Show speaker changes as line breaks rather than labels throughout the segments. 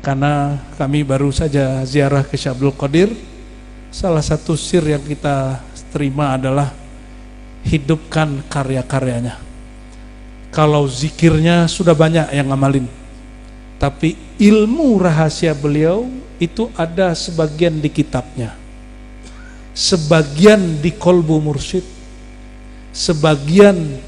karena kami baru saja ziarah ke Syekh Abdul Qadir. Salah satu sir yang kita terima adalah hidupkan karya-karyanya. Kalau zikirnya sudah banyak yang ngamalin, tapi ilmu rahasia beliau itu ada sebagian di kitabnya, sebagian di kolbu mursyid, sebagian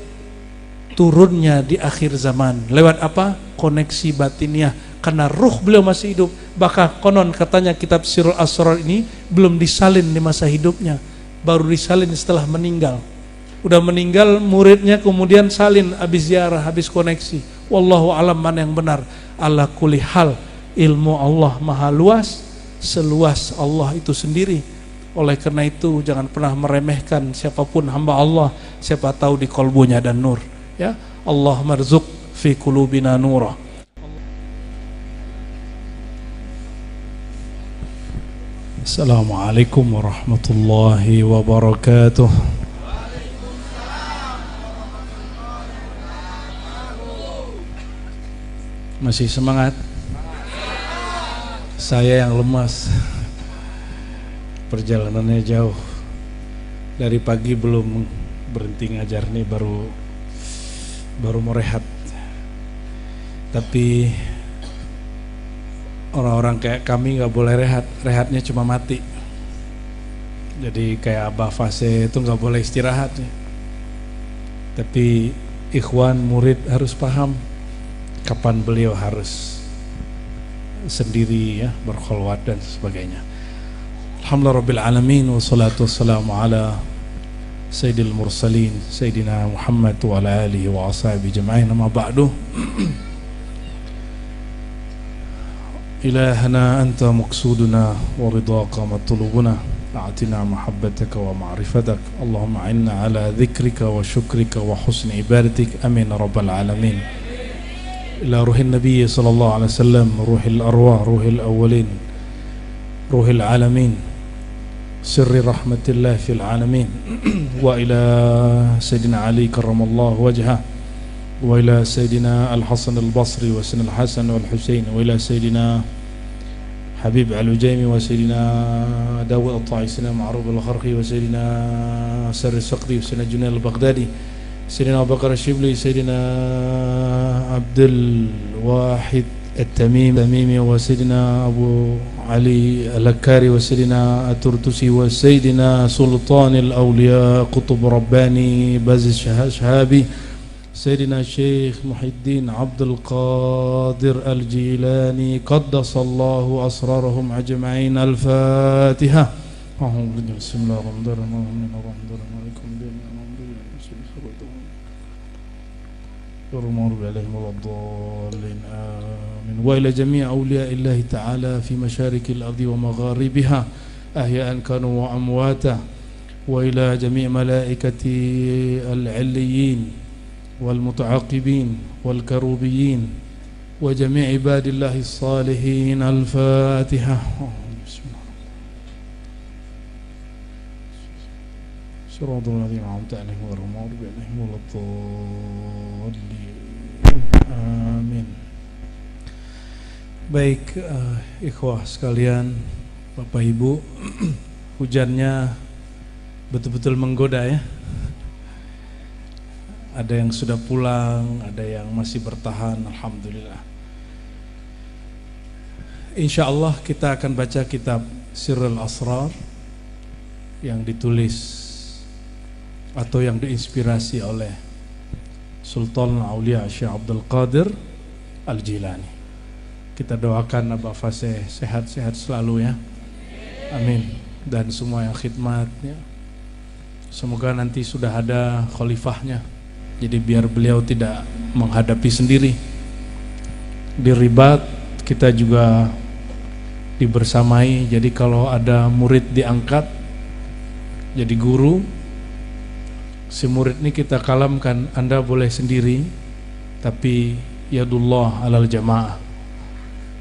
turunnya di akhir zaman. Lewat apa? Koneksi batiniah. Karena ruh beliau masih hidup. Bahkan konon katanya kitab Sirrul Asrar ini belum disalin di masa hidupnya, baru disalin setelah meninggal. Udah meninggal, muridnya kemudian salin habis ziarah, habis koneksi. Wallahu alam mana yang benar. Ala kulli hal, ilmu Allah maha luas, seluas Allah itu sendiri. Oleh karena itu jangan pernah meremehkan siapapun hamba Allah, siapa tahu di kolbunya dan nur. Ya, Allah marzuq fi qulubina nura. Assalamualaikum warahmatullahi wabarakatuh. Masih semangat? Saya yang lemas. Perjalanannya jauh. Dari pagi belum berhenti ngajar nih, baru mau rehat. Tapi orang-orang kayak kami gak boleh rehat, rehatnya cuma mati. Jadi kayak Abah Fase itu gak boleh istirahat ya. Tapi ikhwan murid harus paham kapan beliau harus sendiri ya, berkholwat dan sebagainya. Alhamdulillah Rabbil Alamin, wassalatu wassalamu ala Sayyidil Mursalin Sayyidina Muhammad wa ala alihi wa ashabihi jama'in, amma ba'du. إلهنا أنت مقصودنا ورضاك مطلوبنا أعطنا محبتك ومعرفتك اللهم أعنا على ذكرك وشكرك وحسن عبادتك آمين رب العالمين. إلى روح النبي صلى الله عليه وسلم، روح الأرواح، روح الأولين، روح العالمين، سر رحمة الله في العالمين. وإلى سيدنا علي كرم الله وجهه، وإلى سيدنا الحسن البصري وسن الحسن والحسين، وإلى سيدنا حبيب العجيمي وسيدنا داود الطائي، سيدنا معروف الخرقي، وسيدنا سر السقطي، وسيدنا جنيد البغدادي، سيدنا أبو بكر الشبلي، سيدنا عبد الواحد التميمي، وسيدنا أبو علي الأكاري، وسيدنا الترتسي، وسيدنا سلطان الأولياء قطب رباني باز الشهابي، سيدنا الشيخ محي الدين عبد القادر الجيلاني قدس الله أسرارهم أجمعين. الفاتحة. بسم الله الرحمن الرحيم. آمين. وإلى جميع أولياء الله تعالى في مشارق الأرض ومغاربها أحياء كانوا وأمواتا، وإلى جميع ملائكة العليين والمتعاقبين والكروبيين وجميع عباد الله الصالحين. الفاتحة. بسم الله. صراط الذين أنعمت عليهم غير المغضوب عليهم ولا الضالين. Amin. Baik, ikhwah sekalian, Bapak Ibu, hujannya betul-betul menggoda ya. Ada yang sudah pulang, ada yang masih bertahan, alhamdulillah. Insya Allah kita akan baca kitab Sirrul Asrar yang ditulis atau yang diinspirasi oleh Sultan Aulia Syekh Abdul Qadir Al-Jilani. Kita doakan Abah Fase sehat-sehat selalu ya. Amin. Dan semua yang khidmat ya. Semoga nanti sudah ada khalifahnya. Jadi biar beliau tidak menghadapi sendiri. Di ribat kita juga dibersamai. Jadi kalau ada murid diangkat jadi guru, si murid ini kita kalamkan, Anda boleh sendiri, tapi yadullah alal jamaah.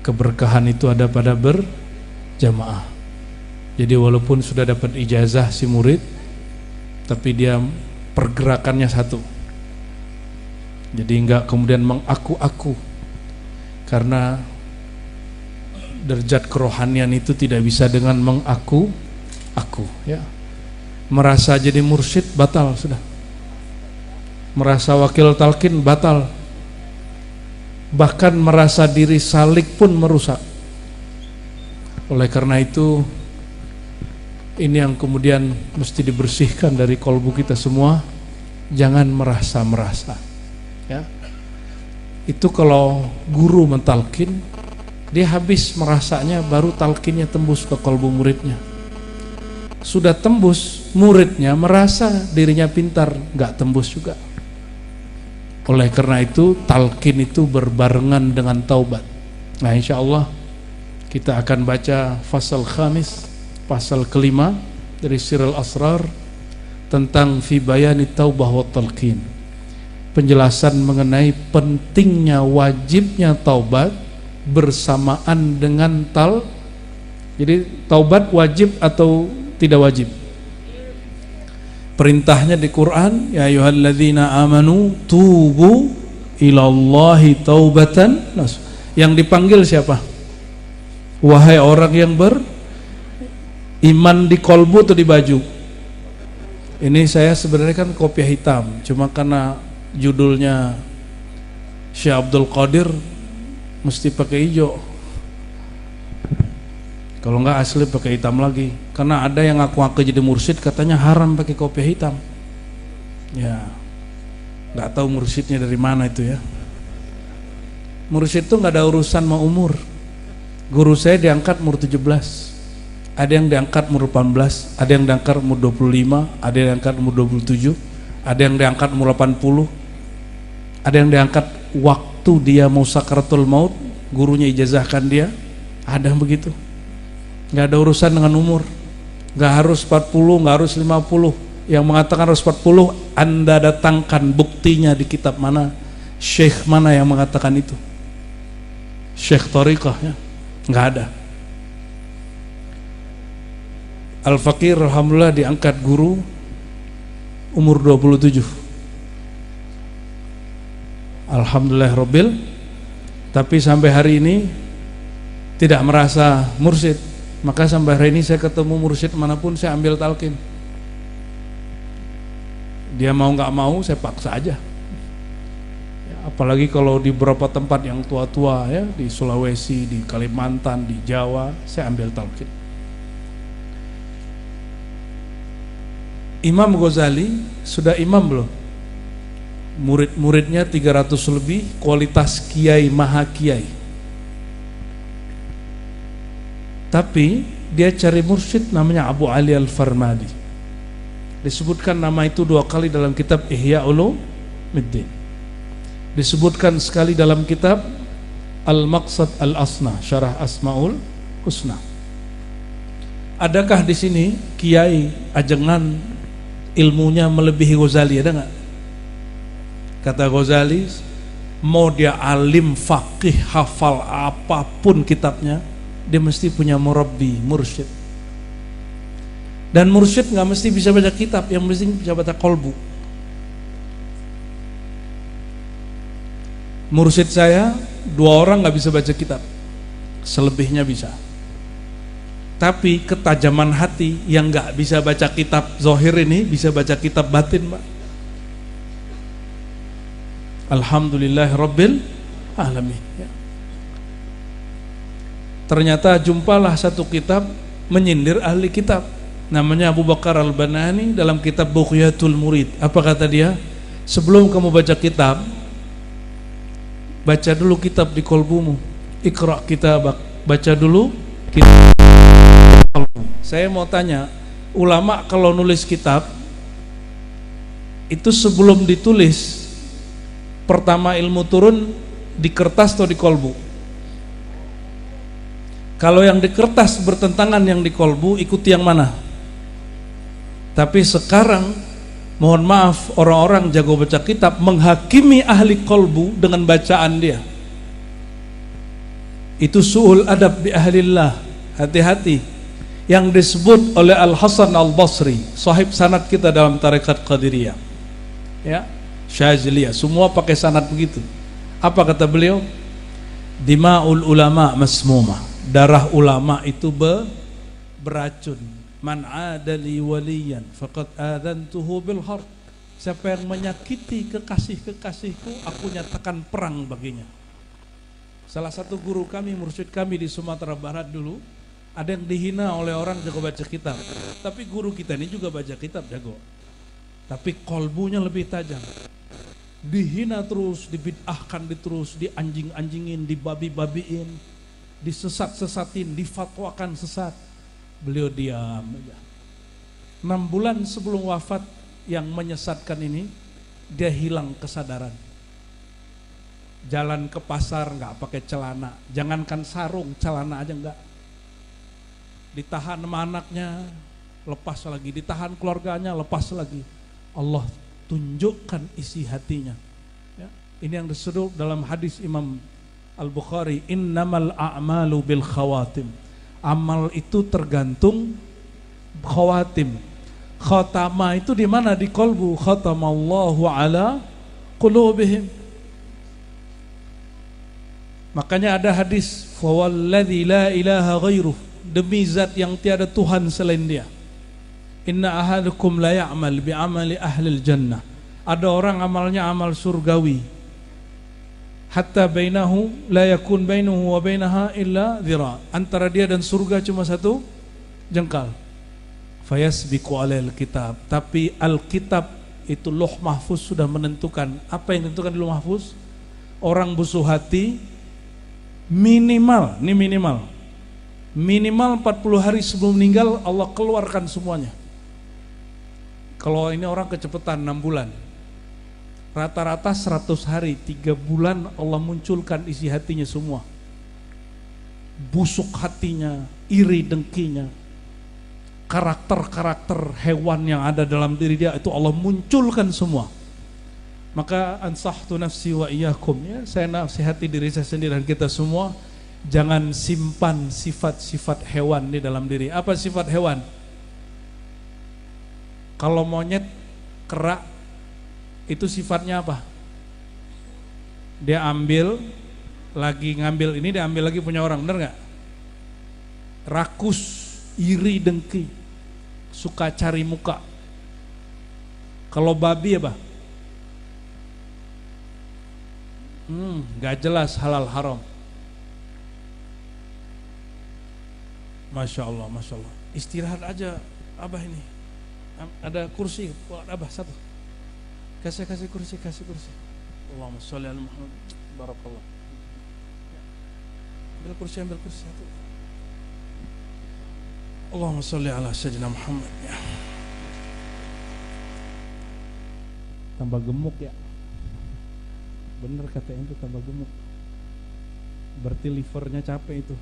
Keberkahan itu ada pada berjamaah. Jadi walaupun sudah dapat ijazah si murid, tapi dia pergerakannya satu. Jadi enggak kemudian mengaku-aku, karena derajat kerohanian itu tidak bisa dengan mengaku ya. Merasa jadi mursyid batal sudah. Merasa wakil talqin batal. Bahkan merasa diri salik pun merusak. Oleh karena itu, ini yang kemudian mesti dibersihkan dari kolbu kita semua. Jangan merasa-merasa ya. Itu kalau guru mentalkin, dia habis merasanya baru talkinnya tembus ke kolbu muridnya. Sudah tembus, muridnya merasa dirinya pintar, gak tembus juga. Oleh karena itu, talkin itu berbarengan dengan taubat. Nah, insya Allah kita akan baca fasal khamis, pasal kelima dari Sirul Asrar tentang fi bayani taubah wa talqin. Penjelasan mengenai pentingnya wajibnya taubat bersamaan dengan jadi taubat wajib atau tidak wajib? Perintahnya di Quran, ya ayyuhalladzina amanu tubu ilallahi taubatan nasuha. Yang dipanggil siapa? Wahai orang yang beriman di kolbu atau di baju? Ini saya sebenarnya kan kopiah hitam, cuma karena judulnya Syekh Abdul Qadir mesti pakai hijau. Kalau enggak asli pakai hitam lagi. Karena ada yang ngaku-ngaku jadi mursyid katanya haram pakai kopiah hitam. Ya, nggak tahu mursyidnya dari mana itu ya. Mursyid itu nggak ada urusan sama umur. Guru saya diangkat umur 17. Ada yang diangkat umur 18, ada yang diangkat umur 25, ada yang diangkat umur 27, ada yang diangkat umur 80. Ada yang diangkat waktu dia mau sakaratul maut, gurunya ijazahkan dia. Ada yang begitu. Nggak ada urusan dengan umur. Nggak harus 40, nggak harus 50. Yang mengatakan harus 40, Anda datangkan buktinya di kitab mana, syekh mana yang mengatakan itu. Syekh Thariqah ya, nggak ada. Al-Fakir alhamdulillah diangkat guru umur 27. Alhamdulillah Rabbil. Tapi sampai hari ini tidak merasa mursyid. Maka sampai hari ini saya ketemu mursyid manapun saya ambil talqin. Dia mau nggak mau saya paksa aja ya, apalagi kalau di beberapa tempat yang tua-tua ya, di Sulawesi, di Kalimantan, di Jawa, saya ambil talqin. Imam Ghazali sudah imam belum? Murid-muridnya 300 lebih, kualitas kiai maha kiai. Tapi dia cari mursyid namanya Abu Ali Al-Farmadi. Disebutkan nama itu 2 kali dalam kitab Ihya Ulumuddin. Disebutkan sekali dalam kitab Al-Maqsad Al-Asna, Syarah Asmaul Husna. Adakah di sini kiai ajengan ilmunya melebihi Ghazali, ada nggak? Kata Ghazali, mau dia alim, faqih, hafal apapun kitabnya, dia mesti punya murabbi, mursyid. Dan mursyid nggak mesti bisa baca kitab, yang mesti bisa baca kolbu. Mursyid saya 2 orang nggak bisa baca kitab, selebihnya bisa. Tapi ketajaman hati yang nggak bisa baca kitab zahir ini bisa baca kitab batin, Pak. Alhamdulillah Rabbil Alamin ya. Ternyata jumpalah satu kitab menyindir ahli kitab, namanya Abu Bakar Al-Banani dalam kitab Bughyatul Murid. Apa kata dia? Sebelum kamu baca kitab, baca dulu kitab di kolbumu. Iqra kitabak, baca dulu kitab. Saya mau tanya, ulama kalau nulis kitab itu sebelum ditulis, pertama ilmu turun di kertas atau di kolbu? Kalau yang di kertas bertentangan yang di kolbu, ikuti yang mana? Tapi sekarang mohon maaf, orang-orang jago baca kitab menghakimi ahli kolbu dengan bacaan dia. Itu su'ul adab bi ahlillah. Hati-hati. Yang disebut oleh Al-Hasan Al-Basri, sahib sanad kita dalam tarekat Qadiriyah ya, Syaziliyah, semua pakai sanad begitu. Apa kata beliau? Dima'ul ulama masmumah, darah ulama itu beracun. Man adali waliyan faqad adantuhu bil harb. Siapa yang menyakiti kekasih-kekasihku, aku nyatakan perang baginya. Salah satu guru kami, mursyid kami di Sumatera Barat dulu, ada yang dihina oleh orang jago baca kitab. Tapi guru kita ini juga baca kitab jago. Tapi kolbunya lebih tajam. Dihina terus, dibid'ahkan terus, dianjing-anjingin, dibabi-babiin, disesat-sesatin, difatwakan sesat. Beliau diam aja. 6 bulan sebelum wafat yang menyesatkan ini, dia hilang kesadaran. Jalan ke pasar nggak pakai celana, jangankan sarung, celana aja nggak. Ditahan sama anaknya, lepas lagi. Ditahan keluarganya, lepas lagi. Allah tunjukkan isi hatinya. Ya, ini yang disebut dalam hadis Imam Al-Bukhari, innamal a'malu bil khawatim. Amal itu tergantung khawatim. Khatama itu di mana? Di kolbu. Khatamallahu ala qulubihim. Makanya ada hadis, fawalladzi la ilaha ghairuh, demi zat yang tiada Tuhan selain Dia. Inna ahadukum la ya'mal bi'amali ahlil jannah. Ada orang amalnya amal surgawi. Hatta bainahu la yakun bainahu wa bainaha illa dhira. Antara dia dan surga cuma satu jengkal. Fayasbiqu alail kitab. Tapi Alkitab itu Lauh Mahfuz sudah menentukan. Apa yang ditentukan di Lauh Mahfuz? Orang busuk hati minimal 40 hari sebelum meninggal Allah keluarkan semuanya. Kalau ini orang kecepatan 6 bulan, rata-rata 100 hari, 3 bulan Allah munculkan isi hatinya semua. Busuk hatinya, iri dengkinya, karakter-karakter hewan yang ada dalam diri dia itu Allah munculkan semua. Maka ansahtu nafsi wa iyyakum, ya, saya nasihati diri saya sendiri dan kita semua, jangan simpan sifat-sifat hewan di dalam diri. Apa sifat hewan? Kalau monyet, kera, itu sifatnya apa? Dia lagi ngambil ini, dia ambil lagi punya orang, benar nggak? Rakus, iri dengki, suka cari muka. Kalau babi apa? Gak jelas halal haram. Masya Allah, Masya Allah. Istirahat aja, Abah ini. Ada kursi buat Abah satu. Kasih kursi. Allahumma sholli ala Muhammad. Barakallah. Ambil kursi satu. Allahumma sholli ala sayyidina Muhammad. Ya. Tambah gemuk ya. Bener katanya itu tambah gemuk. Berarti livernya capek itu.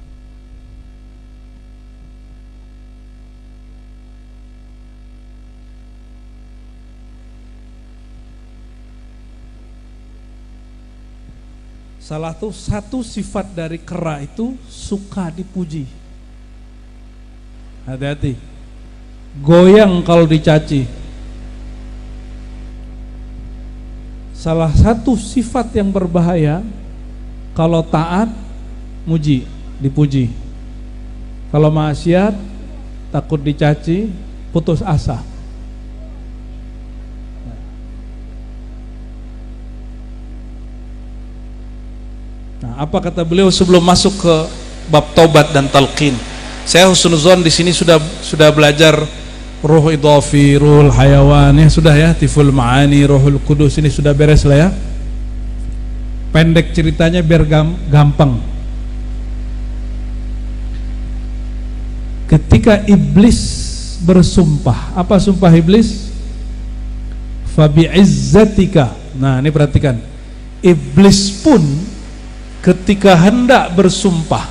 Satu sifat dari kera itu suka dipuji. Hati-hati. Goyang kalau dicaci. Salah satu sifat yang berbahaya, kalau taat muji, dipuji. Kalau maksiat takut dicaci, putus asa. Nah, apa kata beliau sebelum masuk ke bab taubat dan talqin? Saya husnuzon di sini sudah belajar ruh idhafi, ruhul hayawan, ya sudah ya, tiful ma'ani, ruhul kudus, ini sudah beres lah ya. Pendek ceritanya biar gampang. Ketika iblis bersumpah, apa sumpah iblis? Fabi'izzatika. Nah, ini perhatikan. Iblis pun ketika hendak bersumpah,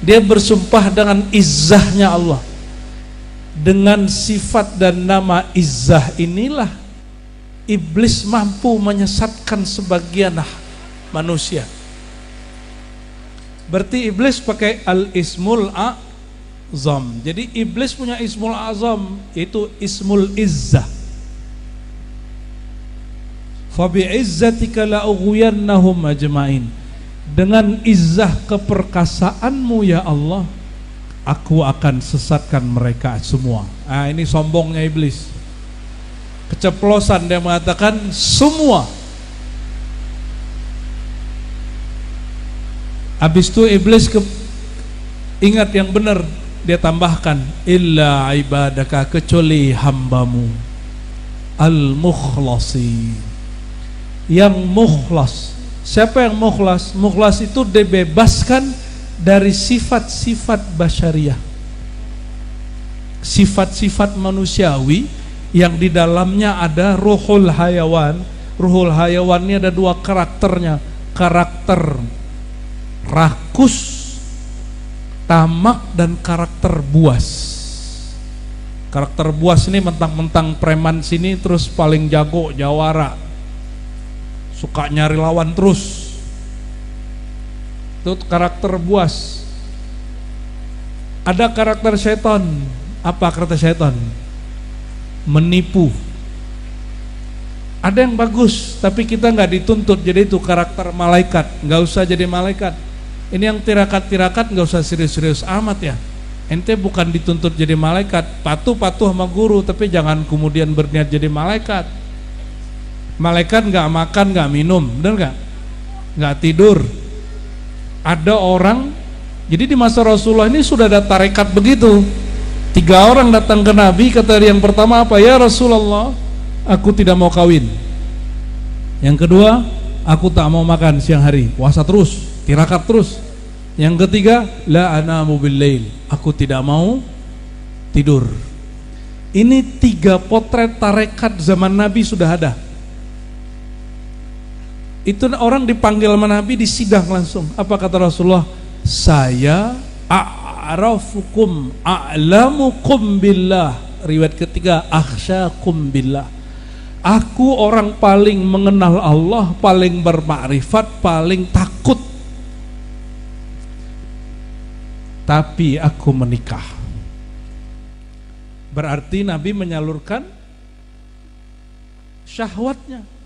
dia bersumpah dengan izzahnya Allah. Dengan sifat dan nama izzah inilah iblis mampu menyesatkan sebagian manusia. Berarti iblis pakai al-ismul azam. Jadi iblis punya ismul azam, itu ismul izzah. Fa bi'izzatika la'ughwiyannahum ajma'in. Dengan izzah keperkasaanmu ya Allah, aku akan sesatkan mereka semua. Nah, ini sombongnya iblis. Keceplosan dia mengatakan semua. Habis itu iblis ingat yang benar, dia tambahkan illa ibadaka, kecuali hambamu al-mukhlasi, yang mukhlas. Siapa yang mukhlas? Mukhlas itu dibebaskan dari sifat-sifat basyariah, sifat-sifat manusiawi yang di dalamnya ada ruhul hayawan. Ruhul hayawan ini ada dua karakternya, karakter rakus, tamak, dan karakter buas. Karakter buas ini mentang-mentang preman sini terus paling jago, jawara, suka nyari lawan terus. Itu karakter buas. Ada karakter setan. Apa karakter setan? Menipu. Ada yang bagus, tapi kita nggak dituntut jadi itu karakter malaikat. Nggak usah jadi malaikat. Ini yang tirakat-tirakat nggak usah serius-serius amat ya. Ente bukan dituntut jadi malaikat, patuh-patuh sama guru, tapi jangan kemudian berniat jadi malaikat. Malaikat nggak makan, nggak minum, bener nggak tidur. Ada orang, jadi di masa Rasulullah ini sudah ada tarekat begitu. 3 orang datang ke Nabi, kata yang pertama apa? Ya Rasulullah, aku tidak mau kawin. Yang kedua, aku tak mau makan siang hari, puasa terus, tirakat terus. Yang ketiga, la anamu billail, aku tidak mau tidur. Ini 3 potret tarekat zaman Nabi sudah ada. Itu orang dipanggil sama Nabi, disidang langsung. Apa kata Rasulullah? Saya a'rafukum a'lamukum billah. Riwayat ketiga, akhsyakum billah. Aku orang paling mengenal Allah, paling bermakrifat, paling takut. Tapi aku menikah. Berarti Nabi menyalurkan syahwatnya.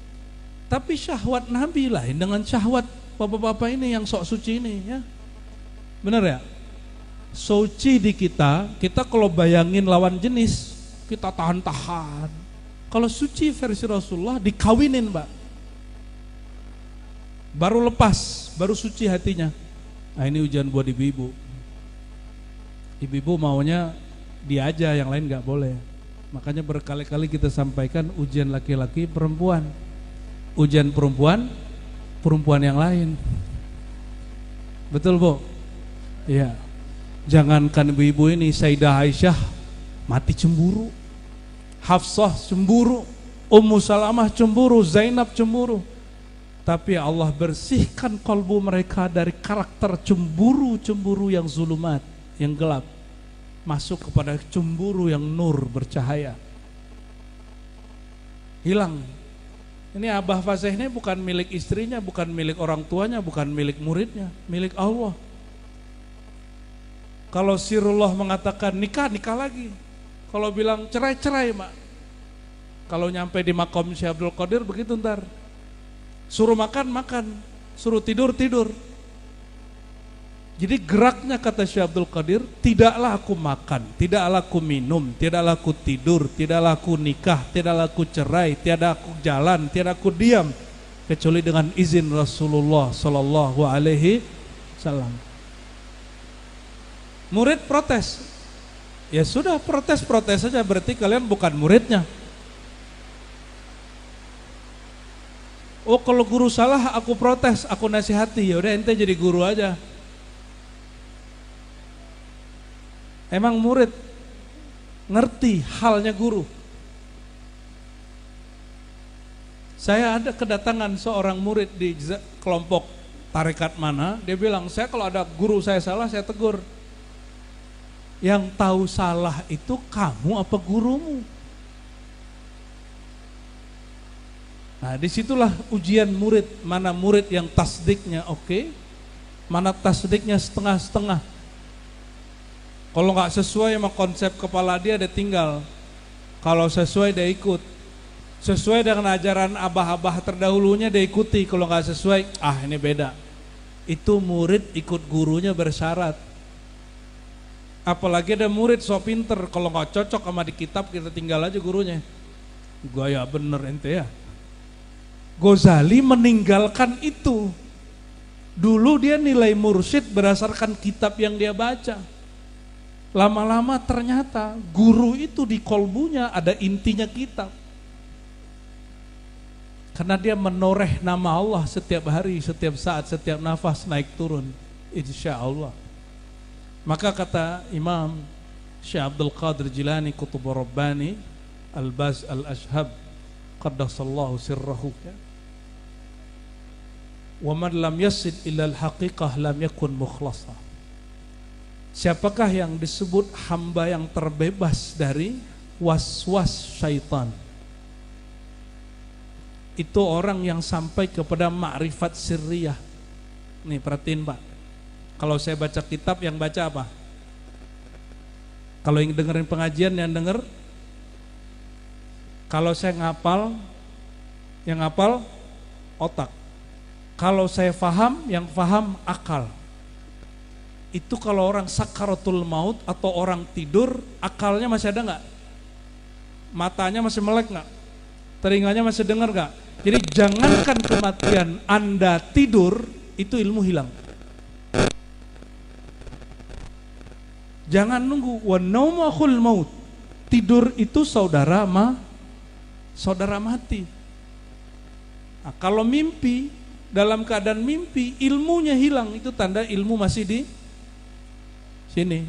Tapi syahwat Nabi lain dengan syahwat bapak-bapak ini yang sok suci ini ya. Benar ya? Suci di kita kalau bayangin lawan jenis, kita tahan-tahan. Kalau suci versi Rasulullah dikawinin, Mbak. Baru lepas, baru suci hatinya. Nah, ini ujian buat ibu-ibu. Ibu-ibu maunya dia aja, yang lain nggak boleh. Makanya berkali-kali kita sampaikan ujian laki-laki perempuan. Ujian perempuan yang lain. Betul, Bu? Iya. Jangankan ibu-ibu ini, Sayyidah Aisyah mati cemburu, Hafsah cemburu, Ummu Salamah cemburu, Zainab cemburu. Tapi Allah bersihkan kalbu mereka dari karakter cemburu yang zulumat, yang gelap, masuk kepada cemburu yang nur, bercahaya. Hilang. Ini Abah Fasih ini bukan milik istrinya, bukan milik orang tuanya, bukan milik muridnya, milik Allah. Kalau Sirullah mengatakan nikah lagi. Kalau bilang cerai, Mak. Kalau nyampe di makom Syekh Abdul Qadir begitu ntar. Suruh makan, suruh tidur. Jadi geraknya, kata Syekh Abdul Qadir, tidaklah aku makan, tidaklah aku minum, tidaklah aku tidur, tidaklah aku nikah, tidaklah aku cerai, tiada aku jalan, tiada aku diam, kecuali dengan izin Rasulullah Sallallahu Alaihi Wasallam. Murid protes, ya sudah protes saja, berarti kalian bukan muridnya. Oh, kalau guru salah aku protes, aku nasihati, ya udah ente jadi guru aja. Emang murid ngerti halnya guru. Saya ada kedatangan seorang murid di kelompok tarekat mana, dia bilang, saya kalau ada guru saya salah, saya tegur. Yang tahu salah itu kamu apa gurumu? Nah, disitulah ujian murid, mana murid yang tasdiknya oke, mana tasdiknya setengah-setengah. Kalau nggak sesuai sama konsep kepala dia tinggal. Kalau sesuai dia ikut. Sesuai dengan ajaran abah-abah terdahulunya dia ikuti. Kalau nggak sesuai, ini beda. Itu murid ikut gurunya bersyarat.
Apalagi ada murid so pinter, kalau nggak cocok sama di kitab kita tinggal aja gurunya. Gaya bener ente ya. Ghazali meninggalkan itu. Dulu dia nilai mursyid berdasarkan kitab yang dia baca. Lama-lama ternyata guru itu di kolbunya ada intinya kitab. Karena dia menoreh nama Allah setiap hari, setiap saat, setiap nafas naik turun. Insya Allah. Maka kata Imam Syekh Abdul Qadir Jilani Qutub Rabbani Al-Baz Al-Ashhab Qaddasallahu sirrahu, wa man lam yasid ila al-haqiqah lam yakun mukhlasa. Siapakah yang disebut hamba yang terbebas dari was-was syaitan? Itu orang yang sampai kepada ma'rifat sirriyah. Nih perhatiin Pak, kalau saya baca kitab yang baca apa? Kalau yang dengerin pengajian yang denger. Kalau saya ngapal, yang ngapal otak. Kalau saya faham, yang faham akal. Itu kalau orang sakaratul maut atau orang tidur, akalnya masih ada nggak? Matanya masih melek nggak? Telinganya masih dengar nggak? Jadi jangankan kematian, Anda tidur, itu ilmu hilang. Jangan nunggu, wa naumu akhul maut. Tidur itu saudara mati. Nah, kalau mimpi, dalam keadaan mimpi, ilmunya hilang, itu tanda ilmu masih di sini.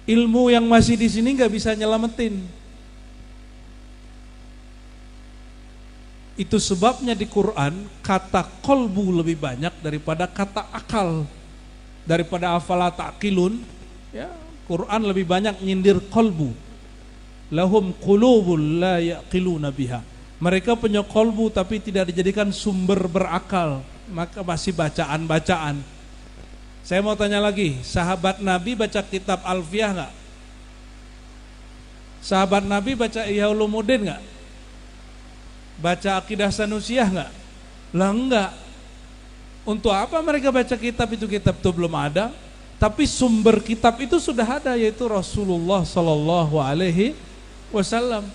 Ilmu yang masih di sini nggak bisa nyelamatin. Itu sebabnya di Quran kata kolbu lebih banyak daripada kata akal, daripada afala ta'qilun. Ya, Quran lebih banyak nyindir kolbu. Lahum qulubul la yaqiluna biha. Mereka punya kolbu tapi tidak dijadikan sumber berakal, maka masih bacaan-bacaan. Saya mau tanya lagi, sahabat Nabi baca kitab Alfiyah nggak? Sahabat Nabi baca Ihya Ulumuddin nggak? Baca Aqidah Sanusiyah nggak? Lah enggak. Untuk apa mereka baca kitab itu? Kitab itu belum ada. Tapi sumber kitab itu sudah ada, yaitu Rasulullah Sallallahu Alaihi Wasallam.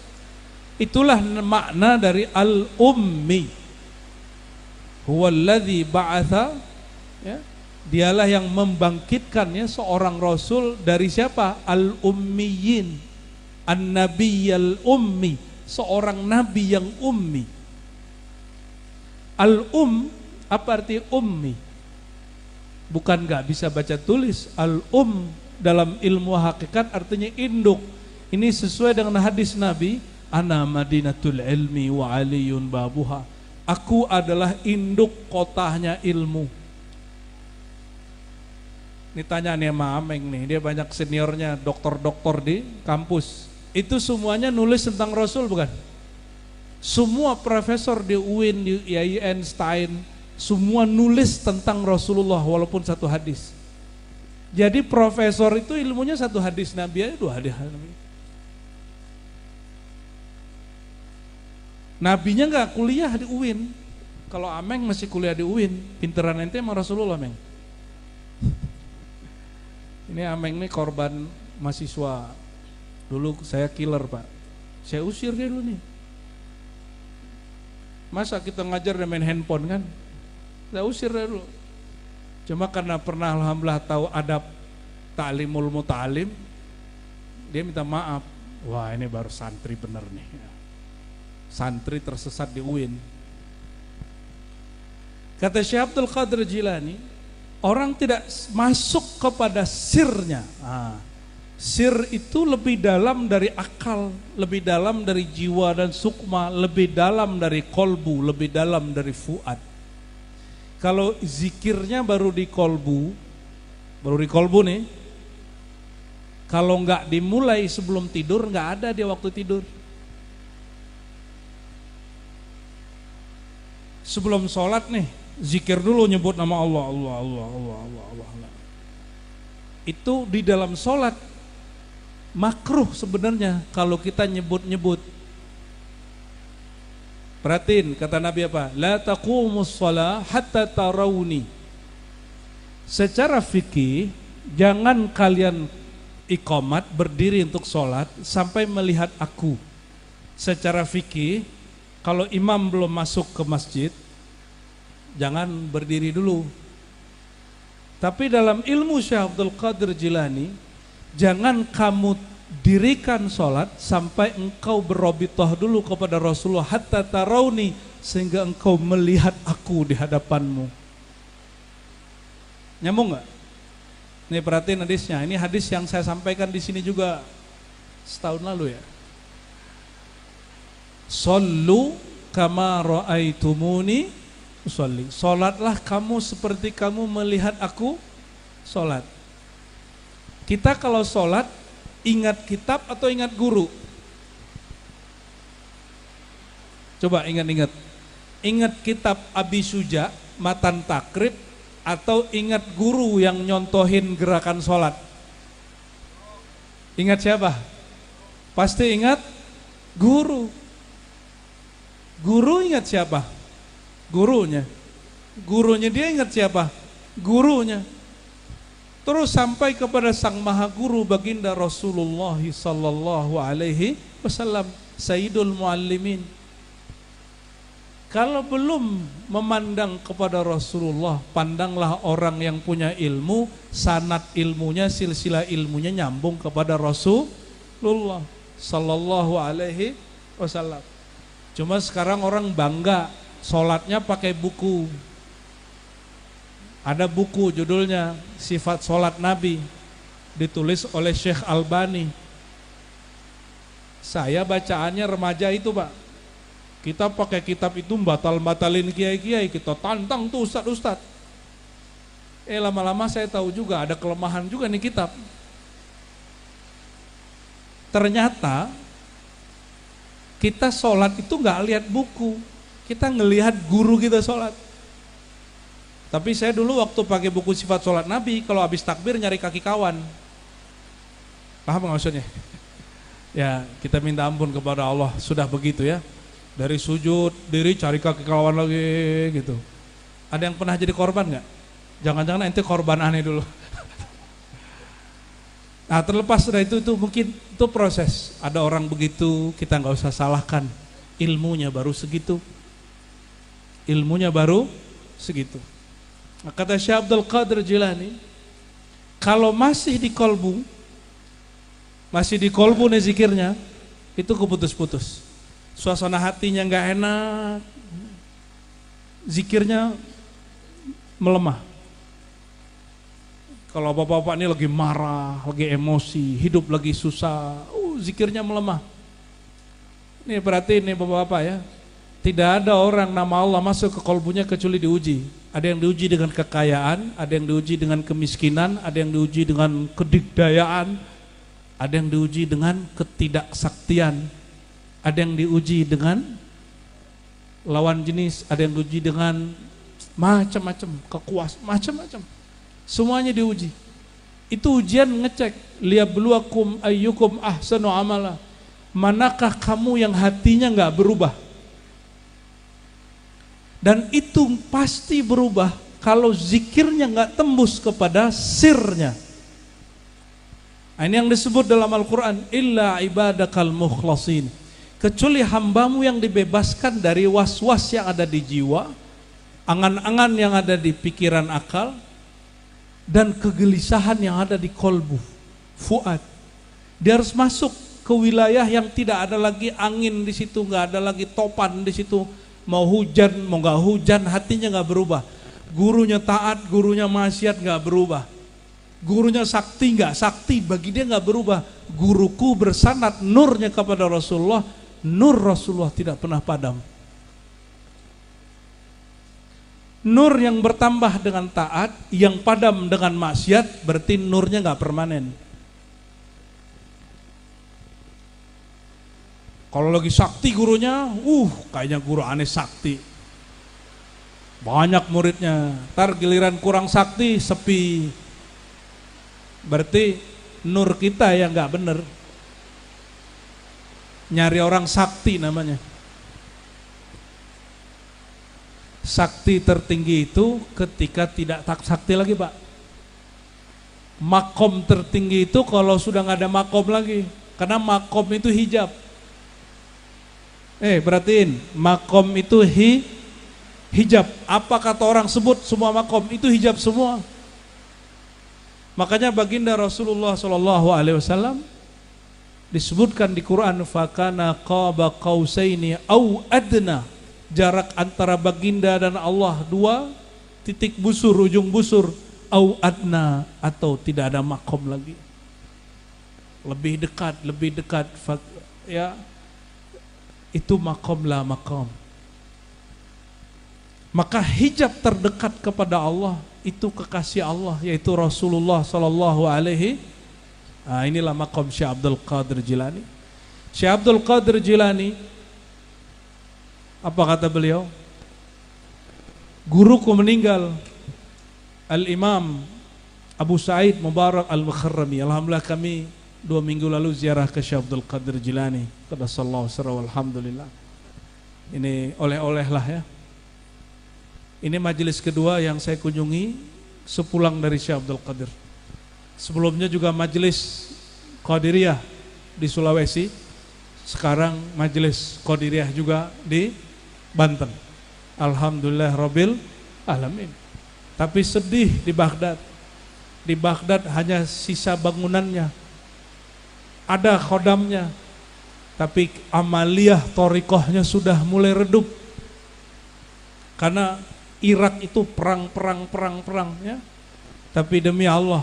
Itulah makna dari al-ummi. Huwallazi ba'atha, ya, dialah yang membangkitkannya seorang rasul dari siapa? Al-ummiyin, an-nabiyyal ummi, seorang nabi yang ummi. Apa arti ummi? Bukan gak bisa baca tulis. Dalam ilmu hakikat artinya induk. Ini sesuai dengan hadis Nabi, ana madinatul ilmi wa aliyun babuha. Aku adalah induk kotanya ilmu. Ini tanya nih sama Ameng nih, dia banyak seniornya, doktor-doktor di kampus. Itu semuanya nulis tentang Rasul bukan? Semua profesor di UIN, di Einstein, semua nulis tentang Rasulullah walaupun satu hadis. Jadi profesor itu ilmunya satu hadis Nabi aja, dua hadis Nabi. Nabinya nggak kuliah di UIN. Kalau Ameng masih kuliah di UIN, pinteran ente sama Rasulullah, Ameng. Ini Ameng nih korban mahasiswa. Dulu saya killer Pak, saya usir dia dulu nih. Masa kita ngajar dan main handphone kan? Saya usir dia dulu. Cuma karena pernah alhamdulillah tahu adab ta'limul muta'alim, dia minta maaf. Wah ini baru santri bener nih. Santri tersesat di UIN. Kata Syekh Abdul Qadir Jilani, orang tidak masuk kepada sirnya. Sir itu lebih dalam dari akal, lebih dalam dari jiwa dan sukma, lebih dalam dari kolbu, lebih dalam dari fuad. Kalau zikirnya baru di kolbu nih, kalau nggak dimulai sebelum tidur, nggak ada dia waktu tidur. Sebelum sholat nih, zikir dulu, nyebut nama Allah, Allah, Allah, Allah, Allah, Allah, Allah. Itu di dalam sholat makruh sebenarnya kalau kita nyebut-nyebut. Perhatiin kata Nabi apa? La taqumus shalah hatta tarawni. Secara fikih jangan kalian iqamat berdiri untuk sholat sampai melihat aku. Secara fikih, kalau imam belum masuk ke masjid, jangan berdiri dulu. Tapi dalam ilmu Syekh Abdul Qadir Jilani, jangan kamu dirikan sholat sampai engkau berrobitoh dulu kepada Rasulullah hatta tarauni, sehingga engkau melihat aku di hadapanmu. Nyambung nggak? Nih perhatiin hadisnya. Ini hadis yang saya sampaikan di sini juga setahun lalu ya. Sallu kama ra'aitumuni usolli. Salatlah kamu seperti kamu melihat aku salat. Kita kalau salat ingat kitab atau ingat guru? Coba ingat-ingat. Ingat kitab Abi Suja, Matan Takrib, atau ingat guru yang nyontohin gerakan salat? Ingat siapa? Pasti ingat guru. Guru ingat siapa? Gurunya. Gurunya dia ingat siapa? Gurunya. Terus sampai kepada sang maha guru baginda Rasulullah sallallahu alaihi wasallam, Sayyidul Muallimin. Kalau belum memandang kepada Rasulullah, pandanglah orang yang punya ilmu, sanad ilmunya, silsilah ilmunya nyambung kepada Rasulullah sallallahu alaihi wasallam. Cuma sekarang orang bangga sholatnya pakai buku. Ada buku judulnya Sifat Sholat Nabi, ditulis oleh Syekh Albani. Saya bacaannya remaja itu Pak. Kita pakai kitab itu batal-batalin kiai-kiai, kita tantang tuh ustad-ustad. Lama-lama saya tahu juga ada kelemahan juga nih kitab. Ternyata kita sholat itu nggak lihat buku, kita ngelihat guru kita sholat. Tapi saya dulu waktu pakai buku Sifat Sholat Nabi, kalau habis takbir nyari kaki kawan. Paham nggak maksudnya? Ya kita minta ampun kepada Allah, sudah begitu ya. Dari sujud diri cari kaki kawan lagi gitu. Ada yang pernah jadi korban nggak? Jangan-jangan ente korban aneh dulu. Nah terlepas dari itu mungkin itu proses. Ada orang begitu, kita nggak usah salahkan. Ilmunya baru segitu. Ilmunya baru segitu. Nah, kata Syekh Abdul Qadir Jilani, kalau masih di kolbu nih zikirnya, itu keputus-putus. Suasana hatinya nggak enak, zikirnya melemah. Kalau bapak-bapak ini lagi marah, lagi emosi, hidup lagi susah, zikirnya melemah. Ini perhatiin nih bapak-bapak ya, tidak ada orang nama Allah masuk ke kolbunya kecuali diuji. Ada yang diuji dengan kekayaan, ada yang diuji dengan kemiskinan, ada yang diuji dengan kedigdayaan, ada yang diuji dengan ketidaksaktian, ada yang diuji dengan lawan jenis, ada yang diuji dengan macam-macam kekuasaan, macam-macam. Semuanya diuji. Itu ujian ngecek, liyabluwakum ayyukum ahsanu amala. Manakah kamu yang hatinya enggak berubah? Dan itu pasti berubah kalau zikirnya enggak tembus kepada sirnya. Nah, ini yang disebut dalam Al-Quran, illa ibadakal mukhlasin. Kecuali hambamu yang dibebaskan dari was-was yang ada di jiwa, angan-angan yang ada di pikiran akal, dan kegelisahan yang ada di kolbu, fuad. Dia harus masuk ke wilayah yang tidak ada lagi angin di situ, nggak ada lagi topan di situ. Mau hujan, mau nggak hujan, hatinya nggak berubah. Gurunya taat, gurunya maksiat nggak berubah. Gurunya sakti nggak sakti, bagi dia nggak berubah. Guruku bersanad nurnya kepada Rasulullah, nur Rasulullah tidak pernah padam. Nur yang bertambah dengan taat, yang padam dengan maksiat, berarti nurnya nggak permanen. Kalau lagi sakti gurunya, kayaknya guru aneh sakti. Banyak muridnya, ntar giliran kurang sakti, sepi. Berarti nur kita yang nggak bener. Nyari orang sakti namanya. Sakti tertinggi itu ketika tidak tak sakti lagi Pak. Makom tertinggi itu kalau sudah nggak ada makom lagi, karena makom itu hijab. Perhatiin, makom itu hijab. Apa kata orang sebut semua makom itu hijab semua. Makanya baginda Rasulullah SAW disebutkan di Quran, fakana qaba qausaini au adna, jarak antara baginda dan Allah 2 titik busur, ujung busur, au adna, atau tidak ada makom lagi. Lebih dekat, ya. Itu makom la makom. Maka hijab terdekat kepada Allah itu kekasih Allah, yaitu Rasulullah sallallahu alaihi. Inilah makom Syekh Abdul Qadir Jilani. Syekh Abdul Qadir Jilani, apa kata beliau? Guruku meninggal, Al-Imam Abu Sa'id Mubarak Al-Mukharrami. Alhamdulillah kami 2 minggu lalu ziarah ke Syekh Abdul Qadir Jilani. Qaddasallahu sirrahu, alhamdulillah. Ini oleh-oleh lah ya. Ini majelis kedua yang saya kunjungi sepulang dari Syekh Abdul Qadir. Sebelumnya juga majelis Qadiriyah di Sulawesi. Sekarang majelis Qadiriyah juga di Banten. Alhamdulillah Rabbil Alamin. Tapi sedih di Baghdad. Di Baghdad hanya sisa bangunannya. Ada khodamnya. Tapi amaliyah thoriqahnya sudah mulai redup. Karena Irak itu perang ya. Tapi demi Allah,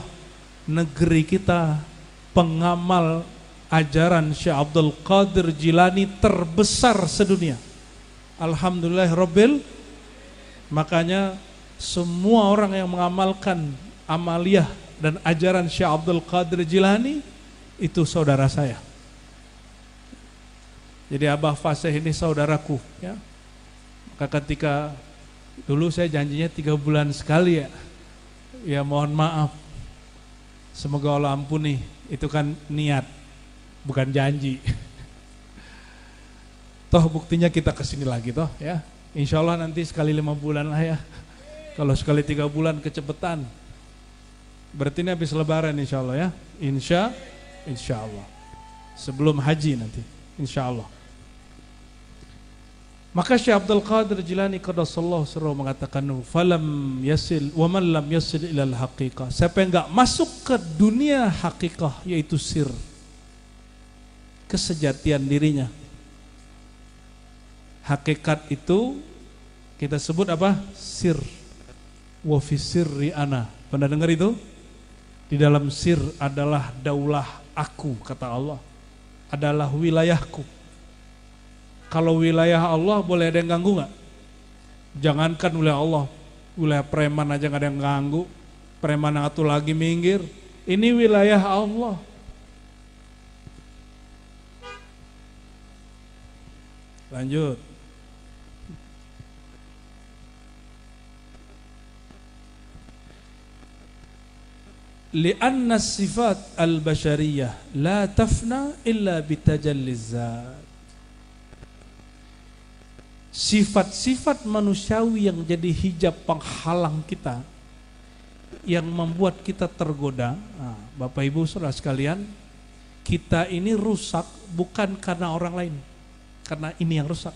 negeri kita pengamal ajaran Syekh Abdul Qadir Jilani terbesar sedunia. Alhamdulillah Rabbil. Makanya semua orang yang mengamalkan amaliyah dan ajaran Syekh Abdul Qadir Jilani itu saudara saya. Jadi Abah Fasih ini saudaraku ya. Maka ketika dulu saya janjinya 3 bulan sekali ya. Ya mohon maaf. Semoga Allah ampuni. Itu kan niat, bukan janji. Toh buktinya kita kesini lagi toh ya. Insya Allah nanti sekali 5 bulan lah ya. Kalau sekali 3 bulan kecepetan. Berarti ini habis lebaran insya Allah ya. Insya Allah. Sebelum haji nanti. Insya Allah. Maka Syekh Abdul Qadir Jilani qaddasallahu sirrahu mengatakan, falam yasil wa man lam yasil ilal haqiqah. Siapa yang enggak masuk ke dunia hakikah, yaitu sir, kesejatian dirinya. Hakikat itu kita sebut apa? Sir. Wa fi sirri ana. Pernah dengar itu? Di dalam sir adalah daulah aku, kata Allah. Adalah wilayahku. Kalau wilayah Allah boleh ada yang ganggu gak? Jangankan wilayah Allah, wilayah preman aja gak ada yang ganggu. Preman yang satu lagi minggir. Ini wilayah Allah. Lanjut. Lianna sifat al-bashariyah la tafna illa bitajalliz zat. Sifat-sifat manusiawi yang jadi hijab penghalang kita, yang membuat kita tergoda. Bapak Ibu saudara sekalian, kita ini rusak bukan karena orang lain, karena ini yang rusak.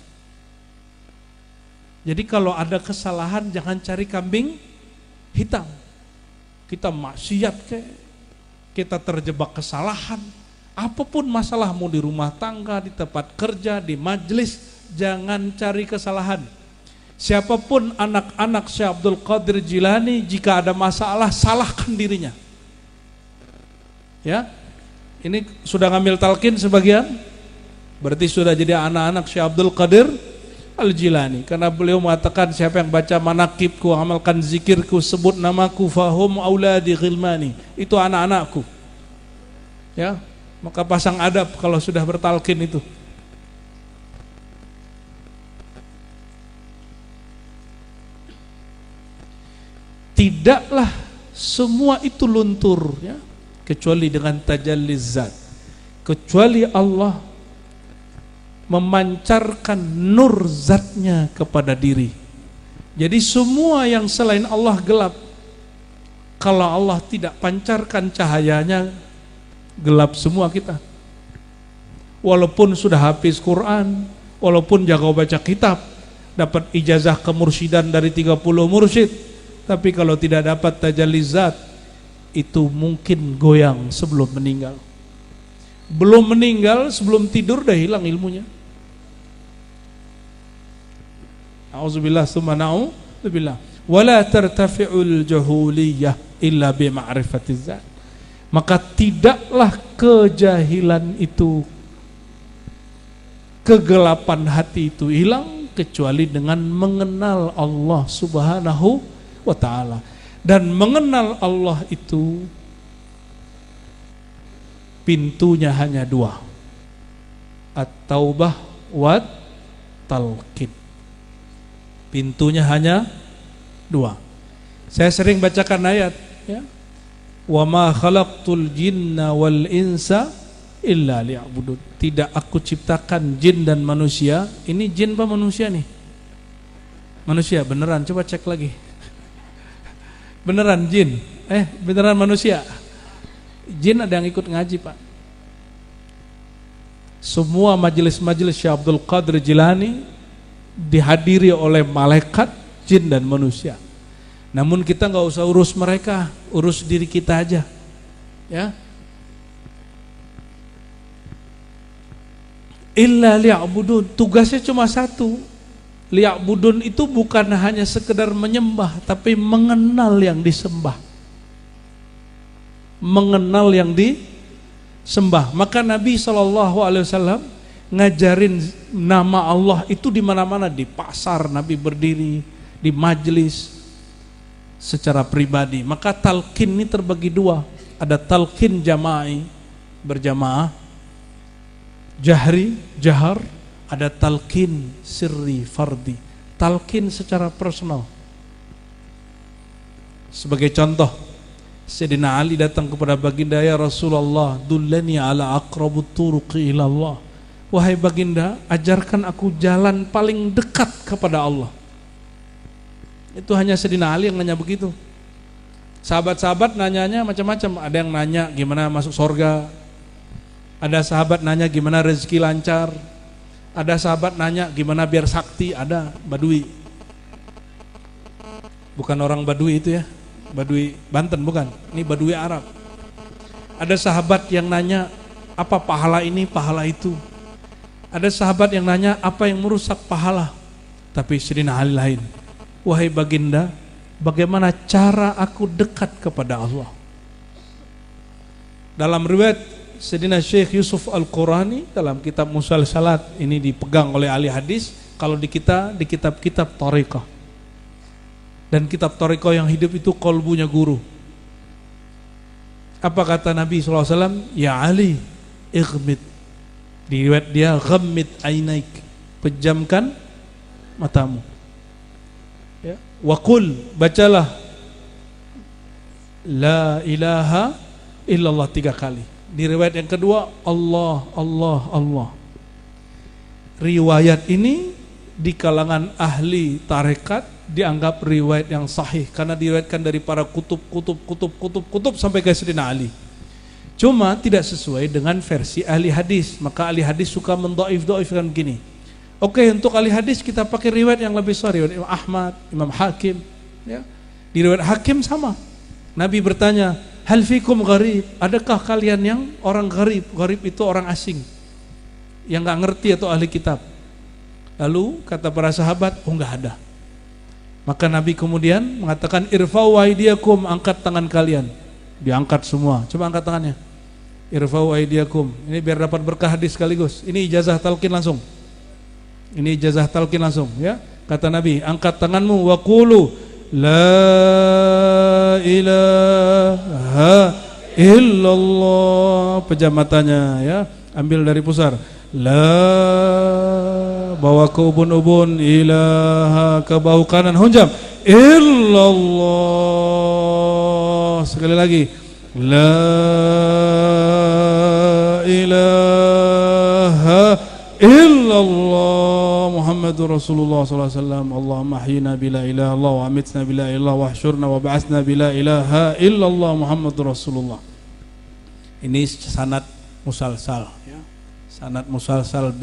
Jadi kalau ada kesalahan jangan cari kambing hitam. Kita maksiat kita terjebak kesalahan, apapun masalahmu di rumah tangga, di tempat kerja, di majelis, jangan cari kesalahan. Siapapun anak-anak Syekh Abdul Qadir Jilani, jika ada masalah salahkan dirinya. Ya, ini sudah ngambil talqin sebagian, berarti sudah jadi anak-anak Syekh Abdul Qadir Al-Jilani. Karena beliau mengatakan, siapa yang baca manakibku, amalkan zikirku, sebut namaku, fahum auladi ghilmani, itu anak-anakku. Ya, maka pasang adab kalau sudah bertalqin itu. Tidaklah semua itu luntur ya, kecuali dengan tajalliz zat. Kecuali Allah memancarkan nur zatnya kepada diri. Jadi semua yang selain Allah gelap. Kalau Allah tidak pancarkan cahayanya, gelap semua kita. Walaupun sudah hafiz Quran, walaupun jago baca kitab, dapat ijazah kemursyidaan dari 30 mursyid, tapi kalau tidak dapat tajalli zat, itu mungkin goyang sebelum meninggal. Belum meninggal, sebelum tidur dah hilang ilmunya. A'udzubillah tsumma na'udzubillah. Wala tartafi'ul jahuliyah illa bi ma'rifatiz zat. Maka tidaklah kejahilan itu, kegelapan hati itu hilang kecuali dengan mengenal Allah Subhanahu wa ta'ala. Dan mengenal Allah itu pintunya hanya dua, at-taubah wa talqin. Pintunya hanya dua. Saya sering bacakan ayat, ya. Wa ma khalaqtul jinna wal insa illa liya'budun. Tidak aku ciptakan jin dan manusia. Ini jin apa manusia nih? Manusia, beneran, coba cek lagi. Beneran jin? Beneran manusia? Jin ada yang ikut ngaji, Pak. Semua majelis-majelis Syekh Abdul Qadir Jilani dihadiri oleh malaikat, jin dan manusia. Namun kita nggak usah urus mereka, urus diri kita aja, ya. Illa liya'budun, tugasnya cuma satu. Liya'budun itu bukan hanya sekedar menyembah, tapi mengenal yang disembah. Mengenal yang disembah. Maka Nabi SAW ngajarin nama Allah itu di mana-mana, di pasar Nabi berdiri, di majelis, secara pribadi. Maka talqin ini terbagi dua. Ada talqin jama'i, berjamaah, jahri, jahar. Ada talqin sirri, fardi, talqin secara personal. Sebagai contoh, Sayyidina Ali datang kepada baginda, ya Rasulullah, dullani ala aqrabut turuqi ila Allah. Wahai baginda, ajarkan aku jalan paling dekat kepada Allah. Itu hanya Sayyidina Ali yang nanya begitu. Sahabat-sahabat nanyanya macam-macam. Ada yang nanya gimana masuk surga. Ada sahabat nanya gimana rezeki lancar. Ada sahabat nanya gimana biar sakti. Ada Badui. Bukan orang Badui itu ya, Badui Banten bukan. Ini Badui Arab. Ada sahabat yang nanya apa pahala ini, pahala itu. Ada sahabat yang nanya apa yang merusak pahala. Tapi Sayyidina Ali lain. Wahai baginda, bagaimana cara aku dekat kepada Allah? Dalam riwayat Sayyidina Syekh Yusuf Al-Qurani dalam kitab Musalsalat, ini dipegang oleh ahli hadis. Kalau di kita, di kitab-kitab Thariqah. Dan kitab Thariqah yang hidup itu kolbunya guru. Apa kata Nabi SAW? Ya Ali, ighmid. Di riwayat dia, ghammid ainaik, pejamkan matamu. Ya. Waqul, bacalah la ilaha illallah 3 kali. Di riwayat yang kedua, Allah, Allah, Allah. Riwayat ini di kalangan ahli tarekat dianggap riwayat yang sahih karena diriwayatkan dari para kutub sampai ke Sayyidina Ali. Cuma tidak sesuai dengan versi ahli hadis. Maka ahli hadis suka mendoif-doifkan begini. Oke, untuk ahli hadis kita pakai riwayat yang lebih sahih, Imam Ahmad, Imam Hakim, ya. Di riwayat Hakim sama. Nabi bertanya, hal fikum gharib, adakah kalian yang orang gharib? Gharib itu orang asing yang gak ngerti atau ahli kitab. Lalu kata para sahabat, oh gak ada. Maka Nabi kemudian mengatakan, irfa'u aydiyakum, angkat tangan kalian. Diangkat semua, coba angkat tangannya. Irfa'u aydiyakum, ini biar dapat berkah hadis sekaligus. Ini ijazah talqin langsung. Ini ijazah talqin langsung, ya. Kata Nabi, angkat tanganmu, wa qulu la ilaha illallah. Pejam matanya, ya. Ambil dari pusar. La, bawa ke ubun-ubun, ilaha ke bahu kanan, hunjam. Illallah. Sekali lagi. La ilaha illallah Muhammad Muhammadur Rasulullah sallallahu alaihi wasallam. Allahumma ahyina bila ilaha illallah wa amitna bila ilaha illallah wa ahsyurna wa ba'atsna bila ilaha illallah Muhammadur Rasulullah. Ini sanad musalsal ya. Sanad musalsal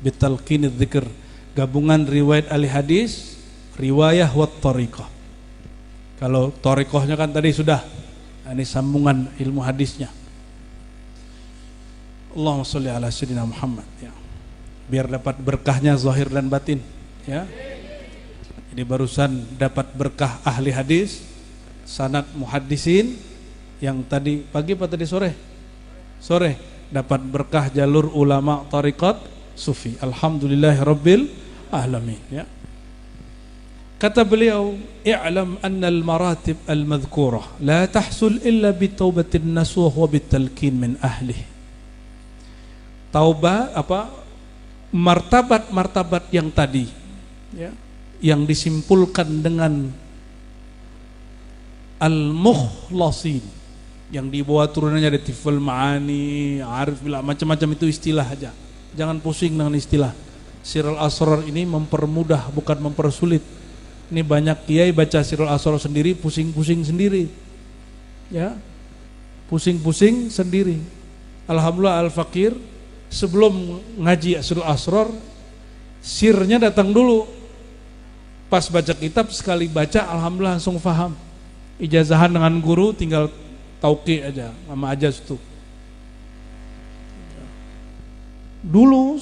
bitalqinidz dzikr, gabungan riwayat ahli hadis, riwayah wa thariqah. Kalau thariqahnya kan tadi sudah, ini sambungan ilmu hadisnya. Allahumma sholli ala sayyidina Muhammad ya. Biar dapat berkahnya zahir dan batin ya. Jadi barusan dapat berkah ahli hadis, sanad muhaddisin, yang tadi pagi apa tadi sore? Sore dapat berkah jalur ulama tariqat sufi. Alhamdulillahirabbil alamin ya. Kata beliau, i'lam anna al-maratib al-madhkurah la tahsul illa bi taubatin nasuh wa bitalqin min ahli. Taubat martabat-martabat yang tadi ya, yang disimpulkan dengan al-mukhlasin, yang dibawa turunannya dari tifal ma'ani, arif billah, macam-macam itu istilah aja. Jangan pusing dengan istilah. Sirul Asrar ini mempermudah bukan mempersulit. Ini banyak kiai baca Sirul Asrar sendiri pusing-pusing sendiri. Ya. Pusing-pusing sendiri. Alhamdulillah Al-Fakir sebelum ngaji Sirul Asrar, sirnya datang dulu. Pas baca kitab sekali baca alhamdulillah langsung paham. Ijazahan dengan guru tinggal tauqi aja, sama aja itu. Dulu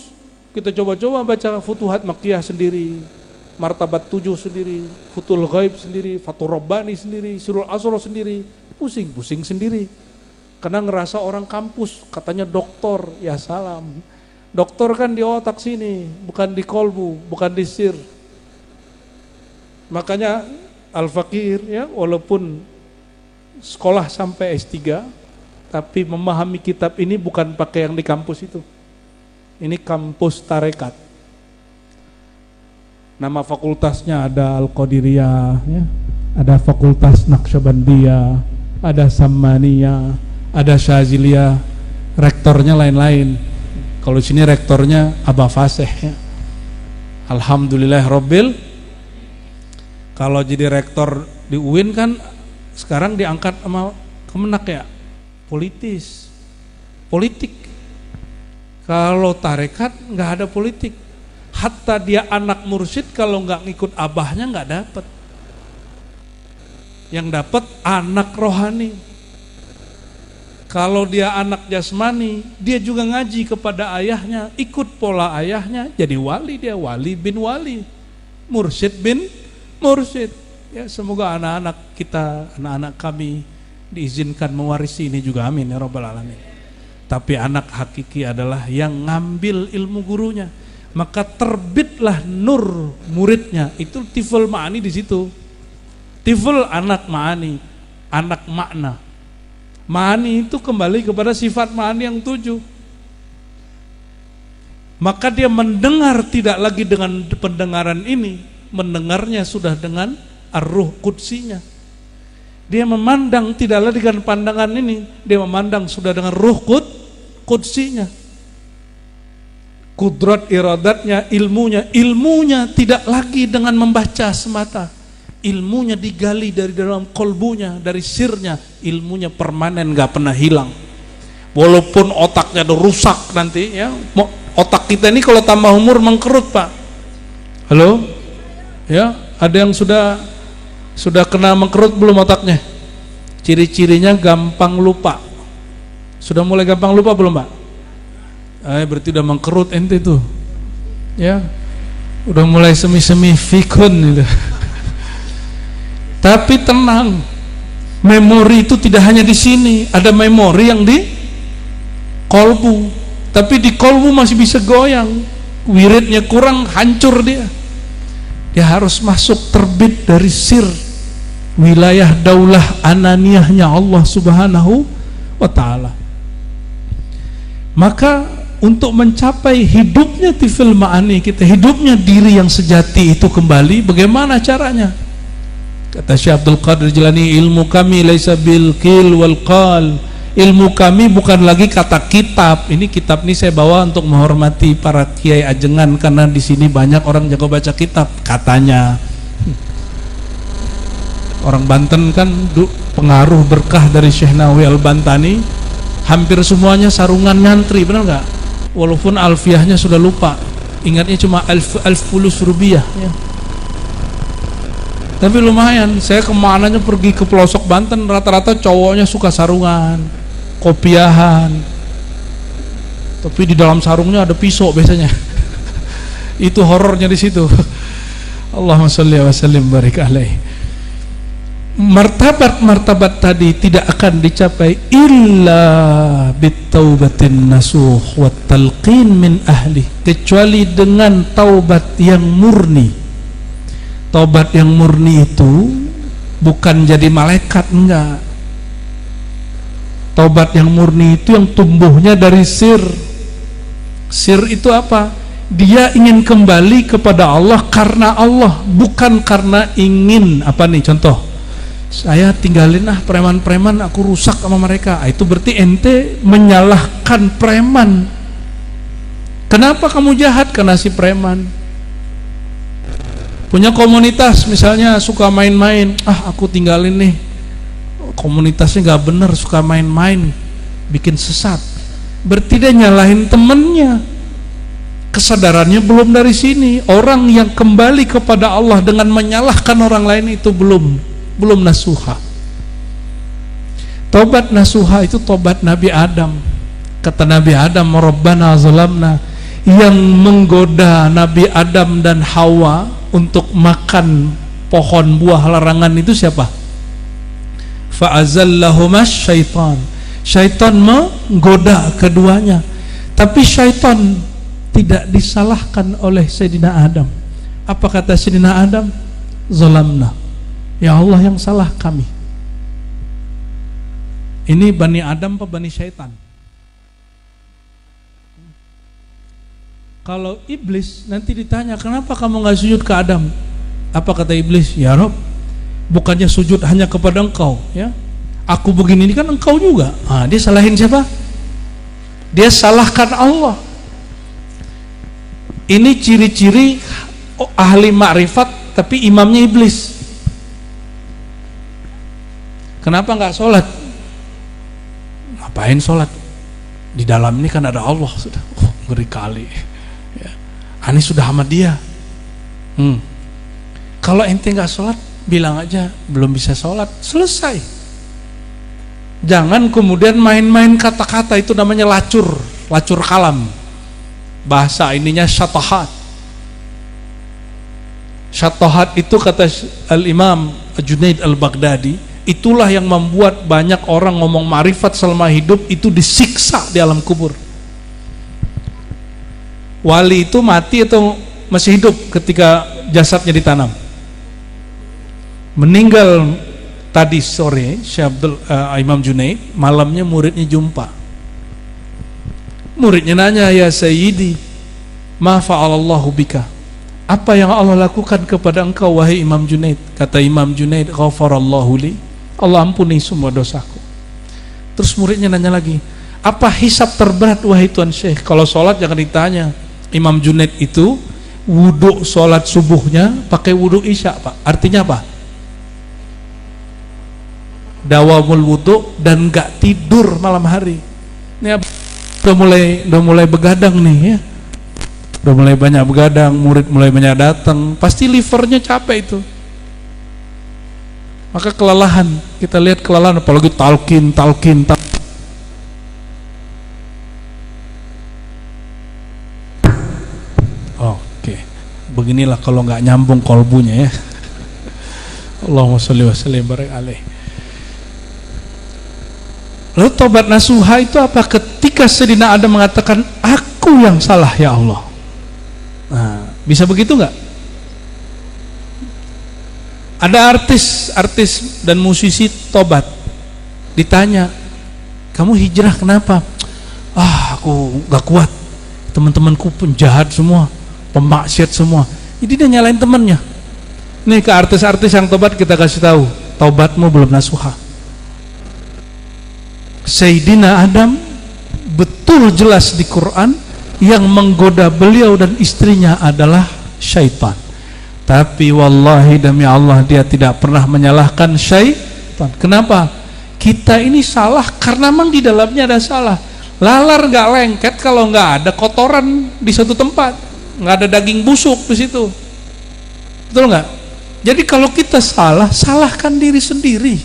kita coba-coba baca Futuhat Makkiyah sendiri, Martabat 7 sendiri, Futul Ghaib sendiri, Fathur Rabbani sendiri, Sirul Asrar sendiri, pusing-pusing sendiri. Karena ngerasa orang kampus, katanya doktor, ya salam. Doktor kan di otak sini, bukan di kolbu, bukan di sir. Makanya Al-Fakir ya, walaupun sekolah sampai S3, tapi memahami kitab ini bukan pakai yang di kampus itu. Ini kampus tarekat. Nama fakultasnya ada Al-Qadiriyah ya, ada Fakultas Naqsyabandiyah, ada Sammaniyah, ada Syaziliyah, rektornya lain-lain. Kalau sini rektornya Aba Fasih ya. Alhamdulillah Rabbil. Kalau jadi rektor di UIN kan sekarang diangkat sama Kemenak ya, politik. Kalau tarekat nggak ada politik. Hatta dia anak mursyid kalau nggak ngikut abahnya nggak dapat. Yang dapat anak rohani. Kalau dia anak jasmani, dia juga ngaji kepada ayahnya, ikut pola ayahnya, jadi wali, dia wali bin wali, mursyid bin mursyid. Ya, semoga anak-anak kita, anak-anak kami diizinkan mewarisi ini juga, amin ya rabbal alamin. Tapi anak hakiki adalah yang ngambil ilmu gurunya, maka terbitlah nur muridnya. Itu tiful ma'ani di situ. Tiful anak ma'ani, anak makna. Ma'ani itu kembali kepada sifat ma'ani yang 7. Maka dia mendengar tidak lagi dengan pendengaran ini, mendengarnya sudah dengan ar-ruh qudsinya. Dia memandang tidak lagi dengan pandangan ini, dia memandang sudah dengan ruh qudsinya. Kudrat iradatnya, ilmunya tidak lagi dengan membaca semata. Ilmunya digali dari dalam kolbunya, dari sirnya. Ilmunya permanen, gak pernah hilang. Walaupun otaknya udah rusak nanti ya. Otak kita ini kalau tambah umur mengkerut, Pak. Halo? Ya, ada yang sudah kena mengkerut belum otaknya? Ciri-cirinya gampang lupa. Sudah mulai gampang lupa belum, Pak? Berarti udah mengkerut ente tuh. Ya. Udah mulai semi-semi fikun gitu. Tapi tenang. Memori itu tidak hanya di sini, ada memori yang di kolbu. Tapi di kolbu masih bisa goyang. Wiridnya kurang, hancur dia. Dia harus masuk terbit dari sir wilayah daulah ananiyahnya Allah Subhanahu wa ta'ala. Maka untuk mencapai hidupnya tifil ma'ani kita, hidupnya diri yang sejati itu kembali, bagaimana caranya? Kata Syekh Abdul Qadir Jilani, ilmu kami laisa bil qil wal qal, ilmu kami bukan lagi kata kitab. Ini kitab ini saya bawa untuk menghormati para kiai ajengan, karena di sini banyak orang jago baca kitab katanya. Orang Banten kan pengaruh berkah dari Syekh Nawawi Al-Bantani, hampir semuanya sarungan nyantri, benar nggak? Walaupun alfiahnya sudah lupa, ingatnya cuma alf-fulus rubiah ya. Tapi lumayan, saya kemananya pergi ke pelosok Banten, rata-rata cowoknya suka sarungan, kopiahan, tapi di dalam sarungnya ada pisau biasanya. Itu horornya di situ. Allahumma sholli wa sallim barik alaih. Martabat-martabat tadi tidak akan dicapai illa bitaubatin nasuh wa talqin min ahli, kecuali dengan taubat yang murni. Taubat yang murni itu bukan jadi malaikat, enggak. Taubat yang murni itu yang tumbuhnya dari sir. Sir itu apa? Dia ingin kembali kepada Allah karena Allah, bukan karena ingin apa nih contoh. Saya tinggalin preman-preman, aku rusak sama mereka. Itu berarti ente menyalahkan preman. Kenapa kamu jahat? Karena si preman. Punya komunitas misalnya suka main-main, aku tinggalin nih, komunitasnya gak bener, suka main-main, bikin sesat. Berarti dia nyalahin temennya. Kesadarannya belum dari sini. Orang yang kembali kepada Allah dengan menyalahkan orang lain itu belum nasuha. Tobat nasuha itu tobat Nabi Adam. Kata Nabi Adam, Rabbana zalamna, yang menggoda Nabi Adam dan Hawa untuk makan pohon buah larangan itu siapa? Fa'azallahumas syaitan. Syaitan menggoda keduanya. Tapi syaitan tidak disalahkan oleh Sayyidina Adam. Apa kata Sayyidina Adam? Zalamna, ya Allah yang salah kami. Ini Bani Adam apa Bani Syaitan? Kalau iblis nanti ditanya, kenapa kamu gak sujud ke Adam? Apa kata iblis? Ya Rob, bukannya sujud hanya kepada engkau ya, aku begini ini kan engkau juga. Dia salahin siapa? Dia salahkan Allah. Ini ciri-ciri ahli makrifat tapi imamnya iblis. Kenapa gak sholat? Ngapain sholat? Di dalam ini kan ada Allah sudah. Ngeri kali. Ani sudah sama dia. Kalau ente nggak sholat, bilang aja belum bisa sholat, selesai. Jangan kemudian main-main kata-kata, itu namanya lacur kalam. Bahasa ininya syatahat. Syatahat itu kata Al-Imam Junaid Al-Baghdadi, itulah yang membuat banyak orang ngomong ma'rifat selama hidup itu disiksa di alam kubur. Wali itu mati atau masih hidup ketika jasadnya ditanam? Meninggal tadi sore Imam Junaid, malamnya muridnya jumpa. Muridnya nanya, ya Sayyidi, ma fa'alallahu bika, apa yang Allah lakukan kepada engkau wahai Imam Junaid? Kata Imam Junaid, ghafarallahu li, Allah ampuni semua dosaku. Terus muridnya nanya lagi, apa hisab terberat wahai Tuan Syekh? Kalau sholat jangan ditanya. Imam Junaid itu wudhu sholat subuhnya pakai wudhu isya, Pak. Artinya apa? Dawamul wudhu dan gak tidur malam hari. Ini udah mulai begadang nih ya. Udah mulai banyak begadang, murid mulai banyak datang, pasti livernya capek itu. Maka kelelahan, kita lihat kelelahan apalagi talqin. Beginilah kalau nggak nyambung kolbunya ya. Allahumma sholli wa sallim barik alaih. Lalu tobat nasuha itu apa? Ketika Sayyidina Adam mengatakan, aku yang salah ya Allah. Nah, bisa begitu nggak? Ada artis dan musisi tobat, ditanya, kamu hijrah kenapa? Aku nggak kuat, teman-temanku penjahat semua, pemaksiat semua. Jadi dia nyalain temannya. Nih ke artis-artis yang tobat kita kasih tahu, tobatmu belum nasuha. Sayyidina Adam betul jelas di Quran yang menggoda beliau dan istrinya adalah syaitan. Tapi wallahi demi Allah dia tidak pernah menyalahkan syaitan. Kenapa? Kita ini salah karena memang di dalamnya ada salah. Lalar nggak lengket kalau nggak ada kotoran di satu tempat, nggak ada daging busuk di situ. Betul nggak? Jadi kalau kita salah, salahkan diri sendiri.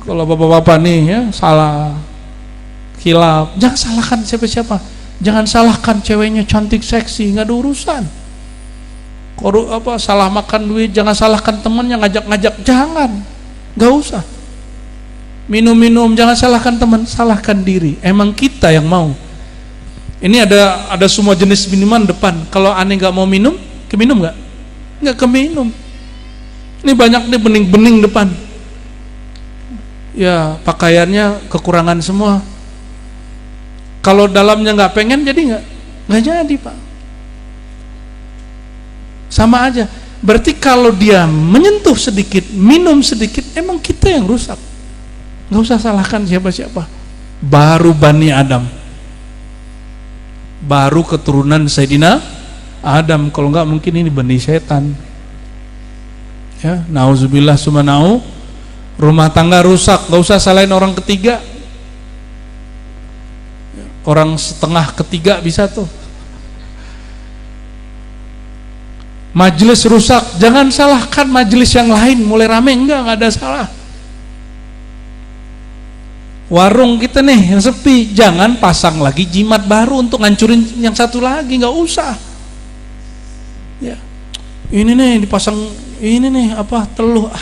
Kalau bapak-bapak nih ya salah khilaf, jangan salahkan siapa-siapa. Jangan salahkan ceweknya cantik seksi, nggak ada urusan. Salah makan duit, jangan salahkan temannya ngajak-ngajak, jangan, nggak usah. Minum-minum, jangan salahkan teman, salahkan diri. Emang kita yang mau. Ini ada semua jenis minuman depan. Kalau aneh nggak mau minum, keminum nggak? Nggak keminum. Ini banyak nih bening-bening depan. Ya pakaiannya kekurangan semua. Kalau dalamnya nggak pengen jadi nggak jadi pak. Sama aja. Berarti kalau dia menyentuh sedikit, minum sedikit, emang kita yang rusak. Nggak usah salahkan siapa-siapa. Baru Bani Adam, baru keturunan Sayyidina Adam. Kalau nggak mungkin ini Bani Setan. Ya, nauzubillah sumanau. Rumah tangga rusak, nggak usah salahin orang ketiga. Orang setengah ketiga bisa tuh. Majelis rusak, jangan salahkan majelis yang lain. Mulai rame, enggak ada salah. Warung kita nih yang sepi, jangan pasang lagi jimat baru untuk ngancurin yang satu lagi, nggak usah. Ya, ini nih dipasang, ini nih apa teluh.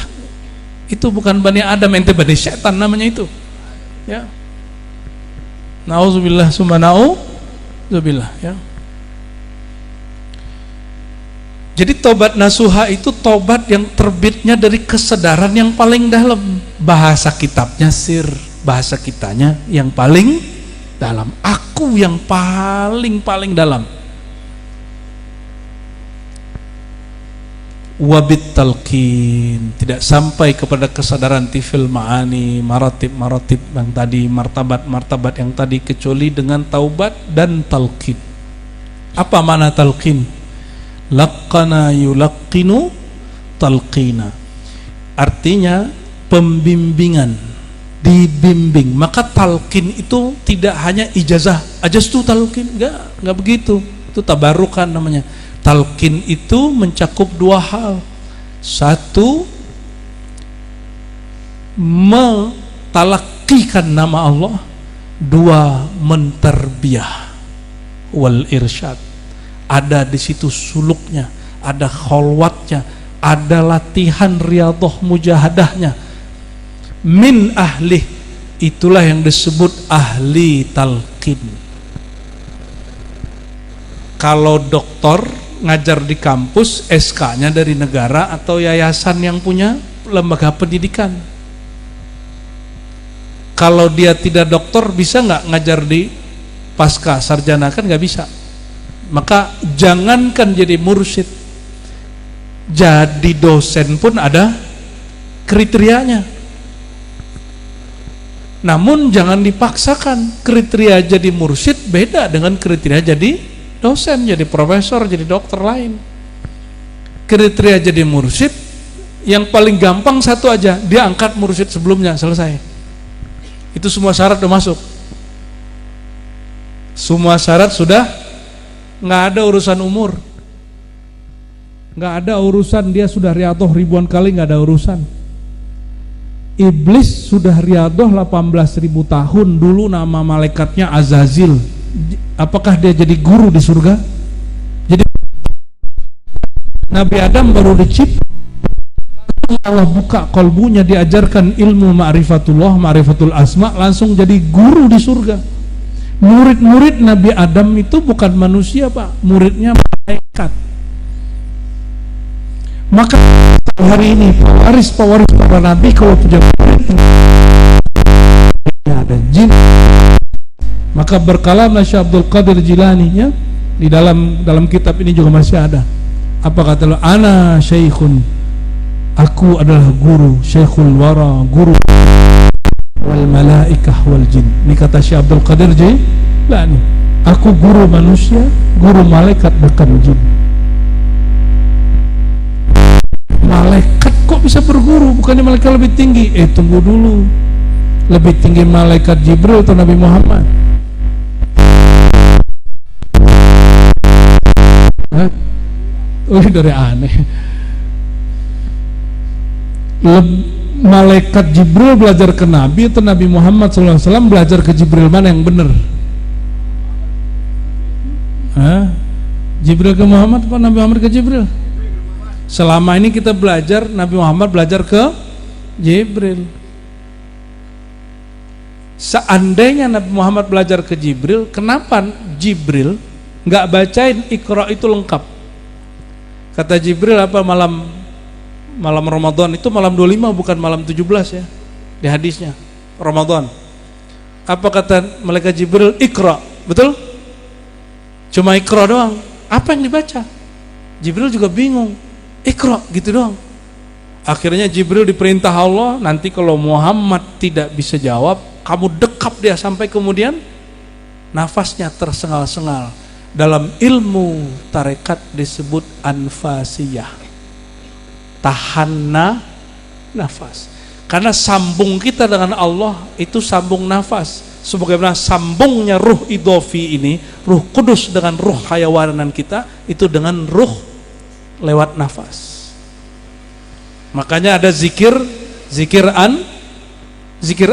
Itu bukan Bani Adam, ente Bani Setan namanya itu. Ya. Nauzubillah sumanauzubillah ya. Jadi tobat nasuha itu tobat yang terbitnya dari kesadaran yang paling dalam. Bahasa kitabnya sir, bahasa kitanya yang paling dalam. Aku yang paling dalam. Wabit talqin, tidak sampai kepada kesadaran tifil ma'ani, maratib yang tadi, martabat yang tadi, kecuali dengan taubat dan talqin. Apa makna talqin? Laqana yulaqqinu talqina, artinya pembimbingan, dibimbing. Maka talqin itu tidak hanya ijazah, ajaztu talqin, enggak begitu. Itu tabarukan namanya. Talqin itu mencakup dua hal. Satu, mentalakikan nama Allah. Dua, menterbiah wal irsyad. Ada di situ suluknya, ada kholwatnya, ada latihan riyadhah mujahadahnya. Min ahlih, itulah yang disebut ahli talqin. Kalau doktor ngajar di kampus, SK-nya dari negara atau yayasan yang punya lembaga pendidikan. Kalau dia tidak dokter, bisa nggak ngajar di pasca sarjana? Kan nggak bisa. Maka jangankan jadi mursyid, jadi dosen pun ada kriterianya. Namun jangan dipaksakan. Kriteria jadi mursyid beda dengan kriteria jadi dosen, jadi profesor, jadi dokter lain. Kriteria jadi mursyid yang paling gampang satu aja, dia angkat mursyid sebelumnya, selesai. Itu semua syarat udah masuk. Semua syarat sudah, nggak ada urusan umur, nggak ada urusan dia sudah riyadhah ribuan kali, nggak ada urusan. Iblis sudah riyadhah 18.000 tahun, dulu nama malaikatnya Azazil. Apakah dia jadi guru di surga? Jadi Nabi Adam baru dicipta, Allah buka kolbunya, diajarkan ilmu ma'rifatullah, ma'rifatul asma, langsung jadi guru di surga. Murid-murid Nabi Adam itu bukan manusia pak, muridnya malaikat. Maka hari ini pewaris para nabi kalau punya murid ada jin. Maka berkalamlah Syekh Abdul Qadir Jilani ya, di dalam kitab ini juga masih ada. Apa kata lo? Ana syaikhun Aku adalah guru, Syekhul Wara, guru wal malaikah wal jin. Ini kata Syekh Abdul Qadir Jailani. Aku guru manusia, guru malaikat bahkan jin. Malaikat kok bisa berguru? Bukannya malaikat lebih tinggi? Tunggu dulu. Lebih tinggi malaikat Jibril atau Nabi Muhammad? Dari aneh. Malaikat Jibril belajar ke Nabi atau Nabi Muhammad SAW belajar ke Jibril? Mana yang benar? Jibril ke Muhammad atau Nabi Muhammad ke Jibril? Selama ini kita belajar Nabi Muhammad belajar ke Jibril. Seandainya Nabi Muhammad belajar ke Jibril, kenapa Jibril nggak bacain Iqra itu lengkap? Kata Jibril apa, malam Ramadan itu malam 25 bukan malam 17 ya, di hadisnya Ramadan. Apa kata malaikat Jibril? Iqra, betul? Cuma Iqra doang. Apa yang dibaca? Jibril juga bingung. Iqra gitu doang. Akhirnya Jibril diperintah Allah, nanti kalau Muhammad tidak bisa jawab, kamu dekap dia sampai kemudian nafasnya tersengal-sengal. Dalam ilmu tarekat disebut anfasiyah, tahan nafas. Karena sambung kita dengan Allah itu sambung nafas. Sebagaimana sambungnya ruh idhofi ini, ruh kudus dengan ruh hayawanan kita, itu dengan ruh lewat nafas. Makanya ada zikir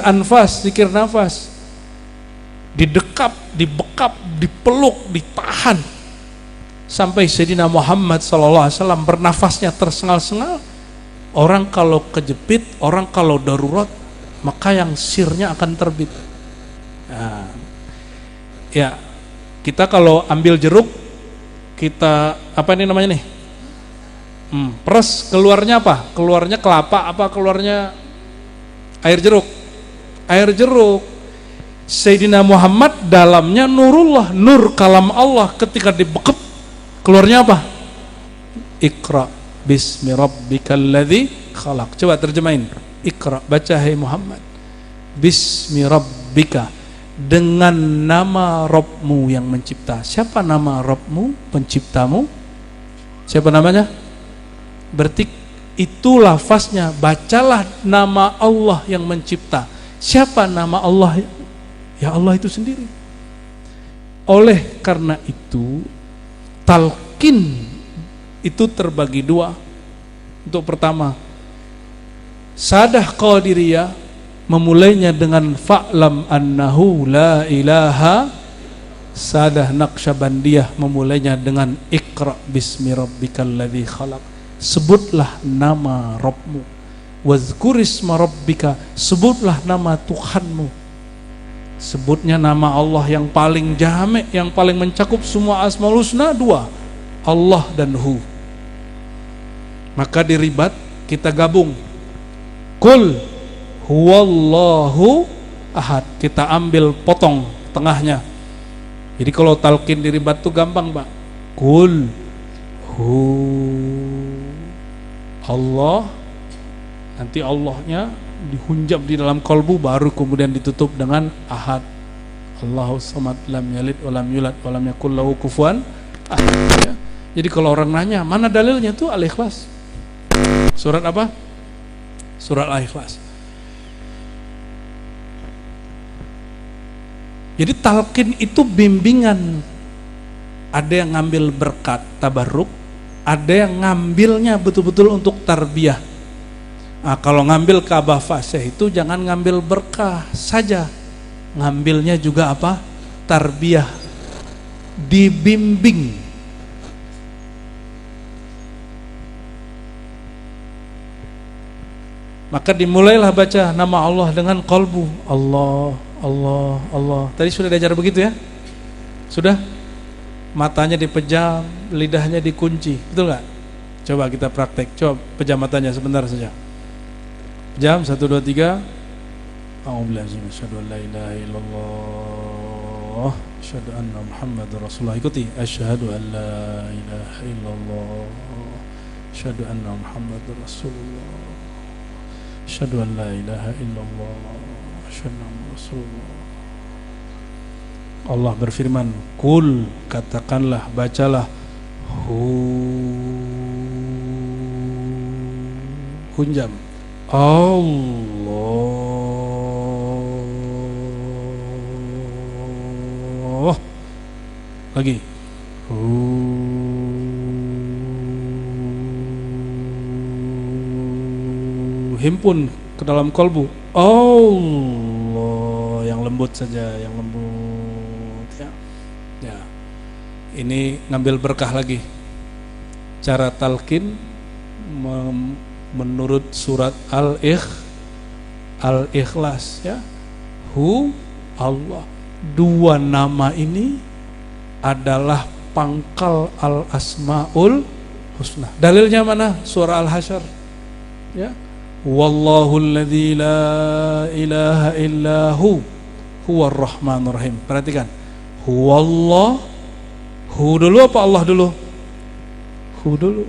anfas, zikir nafas. Didekap, dibekap, dipeluk, ditahan sampai Sayyidina Muhammad SAW bernafasnya tersengal-sengal. Orang kalau kejepit, orang kalau darurat, maka yang sirnya akan terbit. Nah, ya, kita kalau ambil jeruk, kita apa ini namanya nih? Peres, keluarnya apa? Keluarnya kelapa, apa keluarnya air jeruk? Air jeruk. Sayyidina Muhammad dalamnya nurullah, nur kalam Allah. Ketika dibekep, keluarnya apa? Iqra bismi rabbikal ladzi khalaq. Coba terjemahin. Iqra, baca hai Muhammad. Bismi rabbika, dengan nama Rabbmu yang mencipta. Siapa nama Rabbmu, penciptamu? Siapa namanya? Berarti itu lafaznya, bacalah nama Allah yang mencipta. Siapa nama Allah? Ya Allah itu sendiri. Oleh karena itu, talqin itu terbagi dua. Untuk pertama, sadah qadiriyah memulainya dengan fa'lam annahu la ilaha. Sadah naqsyabandiyah memulainya dengan iqra bismi rabbikal ladzi khalaq. Sebutlah nama Rabbmu. Wazkurisma rabbika, sebutlah nama Tuhanmu. Sebutnya nama Allah yang paling jami', yang paling mencakup semua asmaul husna, dua, Allah dan Hu. Maka di ribat kita gabung, Kul huwallahu ahad, kita ambil potong tengahnya. Jadi kalau talqin di ribat itu gampang Pak. Kul hu Allah, nanti Allahnya dihunjam di dalam kolbu, baru kemudian ditutup dengan ahad. Allahu samad, lam yalid walam yulad walam yakul lahu kufuwan ahad. Ya. Jadi kalau orang nanya mana dalilnya, tuh Al-Ikhlas. Surat apa? Surat Al-Ikhlas. Jadi talqin itu bimbingan. Ada yang ngambil berkat tabarruk, ada yang ngambilnya betul-betul untuk tarbiyah. Nah, kalau ngambil Ka'bah Fasih itu jangan ngambil berkah saja, ngambilnya juga apa? Tarbiyah, dibimbing. Maka dimulailah baca nama Allah dengan qalbu. Allah, Allah, Allah. Tadi sudah diajar begitu ya? Sudah? Matanya dipejam, lidahnya dikunci, betul nggak? Coba kita praktek. Coba pejam matanya sebentar saja. Jam 1, 2, 3. A'udzubillahi minasyaitonir rajim. La ilaha illallah. Asyhadu anna Muhammadar Rasulullah. Ikuti. Asyhadu an la ilaha illallah. Asyhadu anna Muhammadar Rasulullah. Asyhadu an la ilaha illallah. Asyhadu anna Rasulullah. Allah berfirman, "Qul," katakanlah, bacalah, hunjam, Allah. Lagi. Himpun ke dalam kolbu. Allah, yang lembut saja, yang lembut ya. Ya. Ini ngambil berkah lagi. Cara talqin menurut surat Al-Ikhlas ya. Allah. Dua nama ini adalah pangkal Al-Asmaul Husna. Dalilnya mana? Surah Al-Hasyr. Ya. Wallahu alladzi la ilaha illahu huwar rahmanur rahim. Perhatikan. Huwallah. Hu dulu apa Allah dulu? Hu dulu.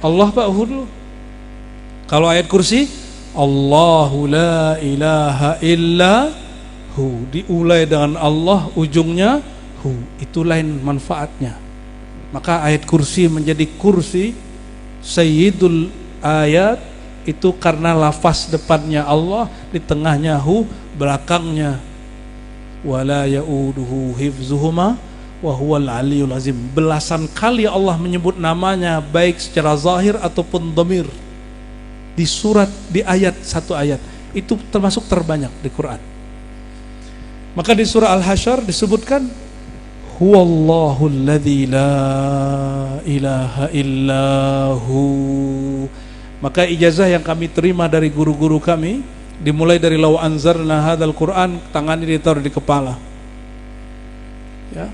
Allah Pak, hu dulu. Kalau ayat kursi, Allahu la ilaha illahu, diulai dengan Allah, ujungnya hu. Itu lain manfaatnya. Maka ayat kursi menjadi kursi sayyidul ayat itu karena lafaz depannya Allah, di tengahnya hu, belakangnya wala yauduhu hifzuhuma wa huwal aliyul azim. Belasan kali Allah menyebut namanya baik secara zahir ataupun dhamir di surat, di ayat, satu ayat. Itu termasuk terbanyak di Quran. Maka di surah Al-Hasyr disebutkan huwallahu alladzi la ilaha illahu. Maka ijazah yang kami terima dari guru-guru kami dimulai dari law anzarna hadzal Quran, tangannya ditaruh di kepala. Ya.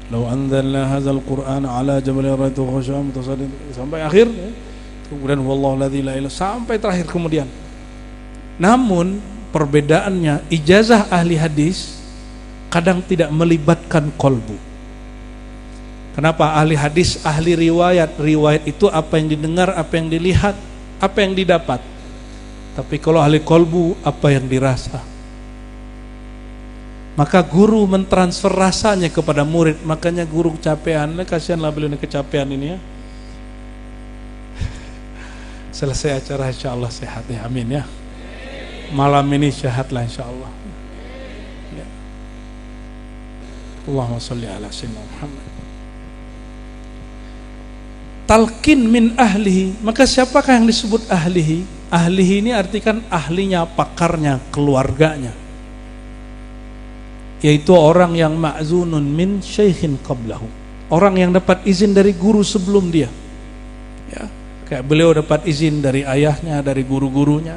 Law anzalna hadzal Quran ala jabalin ra'aytuhu khashi'an mutasaddian sampai akhir ya. Kemudian wallahu alladzi la ilaha sampai terakhir kemudian. Namun perbedaannya ijazah ahli hadis kadang tidak melibatkan kolbu. Kenapa? Ahli hadis, ahli riwayat. Riwayat itu apa yang didengar, apa yang dilihat, apa yang didapat. Tapi kalau ahli kolbu, apa yang dirasa. Maka guru mentransfer rasanya kepada murid. Makanya guru kecapean, kasihanlah beliau ini kecapean ini ya. Selesai acara insyaallah sehat ya, amin ya. Malam ini sehatlah insyaallah ya. Allahumma sholli ala sayyidina Muhammad. Talqin min ahlihi. Maka siapakah yang disebut ahlihi? Ahlihi ini artikan ahlinya, pakarnya, keluarganya, yaitu orang yang ma'zunun min syaikhin qablahu, orang yang dapat izin dari guru sebelum dia ya. Kayak beliau dapat izin dari ayahnya, dari guru-gurunya.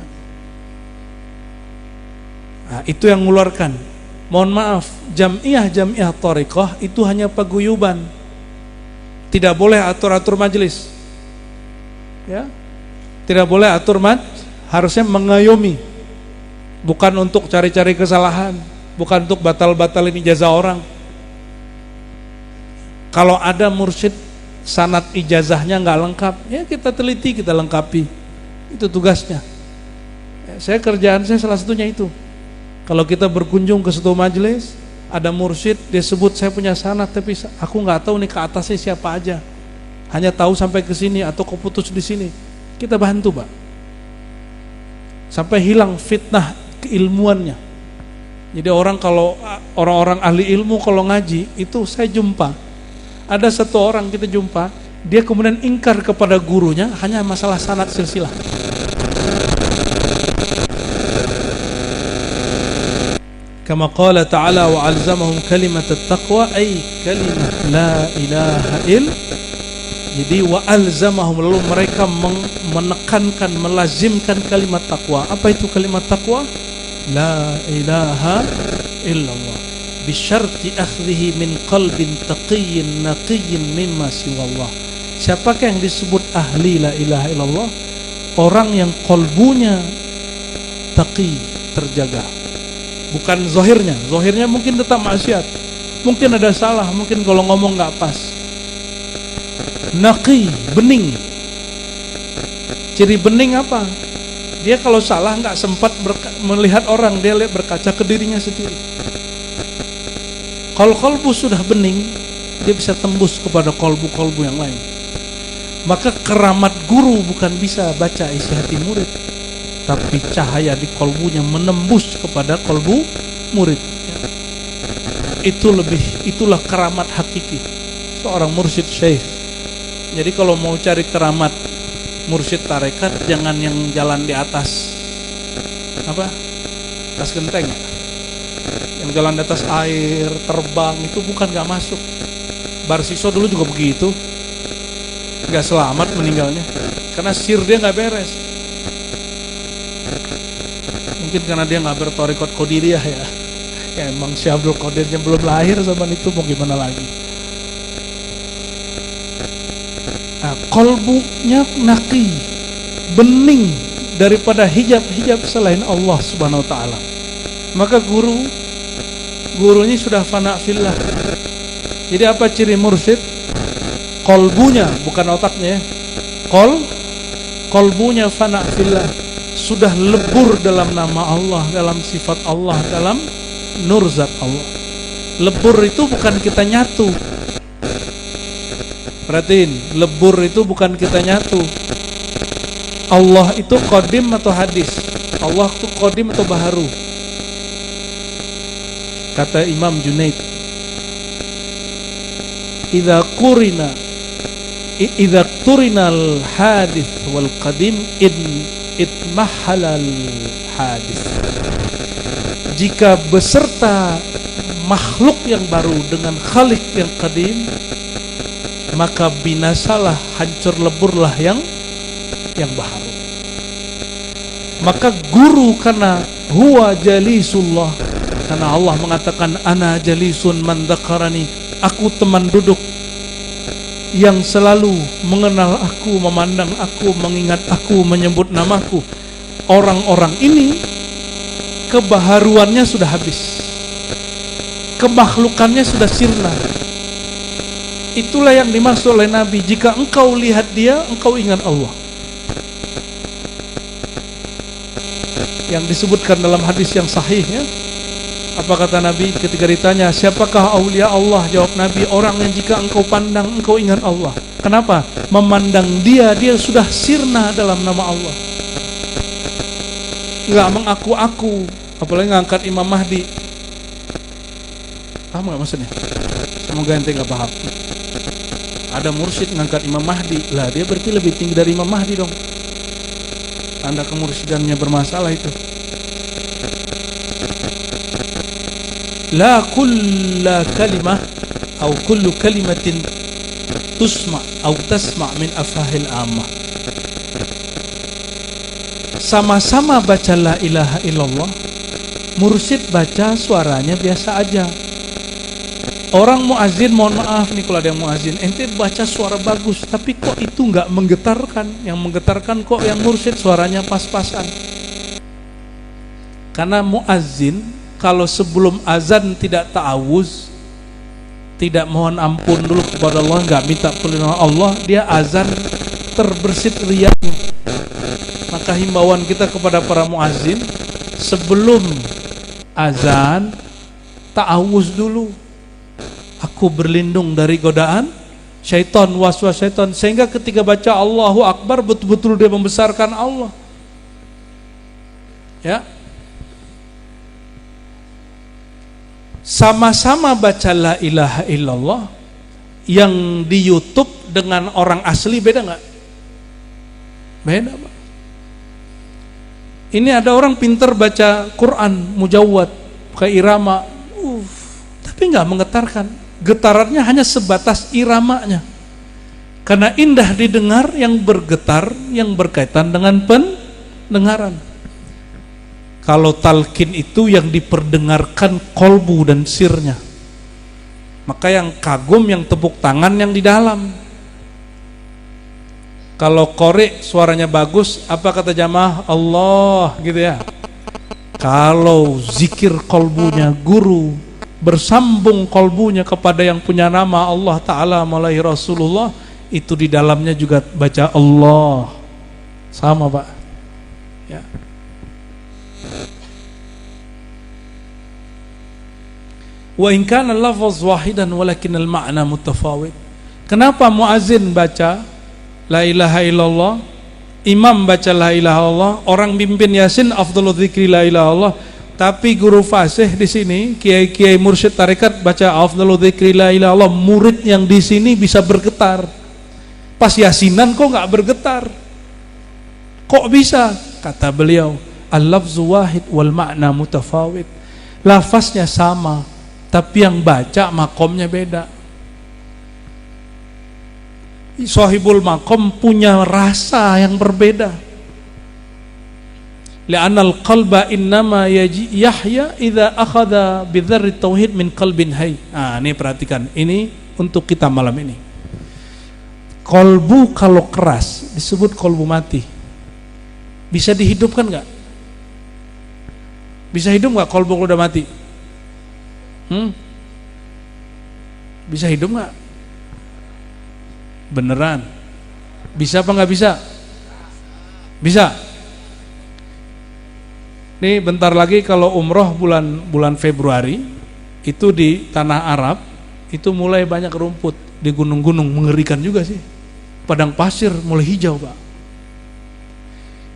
Nah, itu yang mengeluarkan. Mohon maaf, jamiah thariqah itu hanya paguyuban. Tidak boleh atur-atur majelis. Ya. Tidak boleh atur harusnya mengayomi. Bukan untuk cari-cari kesalahan, bukan untuk batal-batalin ijazah orang. Kalau ada mursyid sanad ijazahnya nggak lengkap, ya kita teliti, kita lengkapi. Itu tugasnya. Ya, kerjaan saya salah satunya itu. Kalau kita berkunjung ke suatu majelis, ada mursyid, dia sebut saya punya sanad, tapi aku nggak tahu nih ke atasnya siapa aja. Hanya tahu sampai ke sini atau keputus di sini. Kita bantu, Pak. Sampai hilang fitnah keilmuannya. Jadi kalau orang-orang ahli ilmu kalau ngaji, itu saya jumpa. Ada satu orang kita jumpa, dia kemudian ingkar kepada gurunya hanya masalah sanad silsilah. Kama qala ta'ala wa 'alzamahum kalimat at-taqwa ay kalimat la ilaha ill. Jadi wa 'alzamahum, lalu mereka menekankan, melazimkan kalimat takwa. Apa itu kalimat takwa? La ilaha illallah. Bisyarti akhdhihi min qalbin taqiyyin naqiyyin mimma siwallah. Siapakah yang disebut ahli la ilaha illallah? Orang yang kolbunya taqi, terjaga. Bukan zahirnya. Zahirnya mungkin tetap maksiat, mungkin ada salah, mungkin kalau ngomong nggak pas. naqi, bening. Ciri bening apa? Dia kalau salah nggak sempat melihat orang, dia lihat berkaca ke dirinya sendiri. Kalau kolbu sudah bening, dia bisa tembus kepada kolbu-kolbu yang lain. Maka keramat guru bukan bisa baca isi hati murid, tapi cahaya di kolbunya menembus kepada kolbu murid. Itulah keramat hakiki seorang mursyid syekh. Jadi kalau mau cari keramat mursyid tarekat, jangan yang jalan di atas atas genteng ya? Yang jalan di atas air, terbang, itu bukan, gak masuk. Barsiso dulu juga begitu, gak selamat meninggalnya karena sir dia gak beres. Mungkin karena dia gak bertorikot qadiriyah ya. Ya emang Syekh Abdul Qadirnya belum lahir zaman itu, mau gimana lagi. Nah, kolbunya naqi, bening daripada hijab-hijab selain Allah Subhanahu wa taala. Maka gurunya sudah fana fillah. Jadi apa ciri mursyid? Kolbunya, bukan otaknya ya. Kolbunya fana fillah, sudah lebur dalam nama Allah, dalam sifat Allah, dalam nur zat Allah. Lebur itu bukan kita nyatu. Perhatiin, lebur itu bukan kita nyatu. Allah itu qadim atau hadis? Allah itu qadim atau baharu? Kata Imam Junaid, idza turinal hadis wal qadim itmahalal hadis. Jika beserta makhluk yang baru dengan khalik yang qadim, maka binasalah, hancur leburlah yang baharu. Maka guru karena huwa jalisullah, karena Allah mengatakan ana jalisun man dzakarani, aku teman duduk yang selalu mengenal aku, memandang aku, mengingat aku, menyebut namaku. Orang-orang ini kebaharuannya sudah habis, kemakhlukannya sudah sirna. Itulah yang dimaksud oleh Nabi, jika engkau lihat dia, engkau ingat Allah. Yang disebutkan dalam hadis yang sahih ya. Apa kata Nabi ketika ditanya, siapakah aulia Allah? Jawab Nabi, orang yang jika engkau pandang, engkau ingat Allah. Kenapa? Memandang dia sudah sirna dalam nama Allah. Enggak mengaku-aku, apalagi ngangkat Imam Mahdi. Paham gak maksudnya? Semoga ente gak paham. Ada mursyid ngangkat Imam Mahdi, lah dia berarti lebih tinggi dari Imam Mahdi dong. Tanda kemursyidannnya bermasalah itu. La kulla kalimah atau kullu kalimatin tusma' atau tasma' min afahil ammah. Sama-sama baca la ilaha illallah, mursyid baca suaranya biasa aja. Orang muazin, mohon maaf nih kalau ada yang muazin, ente baca suara bagus, tapi kok itu nggak menggetarkan. Yang menggetarkan kok yang mursyid suaranya pas-pasan. Karena muazin kalau sebelum azan tidak ta'awuz, tidak mohon ampun dulu kepada Allah, nggak minta perlindungan Allah, dia azan terbersit riyanya. Maka himbauan kita kepada para muazin, sebelum azan ta'awuz dulu. Aku berlindung dari godaan syaitan, waswas syaitan, sehingga ketika baca Allahu Akbar betul-betul dia membesarkan Allah. Ya. Sama-sama baca la ilaha illallah, yang di YouTube dengan orang asli beda nggak? Beda, Pak. Ini ada orang pintar baca Quran mujawwad, pakai irama, tapi nggak menggetarkan. Getarannya hanya sebatas iramanya. Karena indah didengar, yang bergetar, yang berkaitan dengan pendengaran. Kalau talqin itu yang diperdengarkan kolbu dan sirnya. Maka yang kagum, yang tepuk tangan yang di dalam. Kalau qori suaranya bagus, apa kata jamaah? Allah, gitu ya. Kalau zikir kolbunya guru, bersambung kolbunya kepada yang punya nama Allah Ta'ala melalui Rasulullah, itu di dalamnya juga baca Allah. Sama, Pak. Ya. Wa in kana lafaz wahidan walakin al-ma'na mutafawid. Kenapa muazin baca la ilaha illallah, imam baca la ilaha illallah, orang mimpin Yasin afdhalul dzikri la ilaha illallah, tapi guru fasih di sini, kiai-kiai mursyid tarekat baca afdhalul dzikri la ilaha illallah, murid yang di sini bisa bergetar. Pas Yasinan kok enggak bergetar? Kok bisa? Kata beliau, al-lafzu wahid wal ma'na mutafawid. Lafaznya sama, tapi yang baca makomnya beda. Sahibul makom punya rasa yang berbeda. Li'anal qalba innama yahya idza akhadha bidzarri tauhid min qalbin hayy. Nah, ini perhatikan. Ini untuk kita malam ini. Kolbu kalau keras disebut kolbu mati. Bisa dihidupkan enggak? Bisa hidup enggak kolbu kalau udah mati? Bisa hidup enggak? Beneran? Bisa apa enggak bisa? Bisa. Nih bentar lagi kalau umroh bulan Februari itu di tanah Arab itu mulai banyak rumput di gunung-gunung, mengerikan juga sih. Padang pasir mulai hijau, Pak.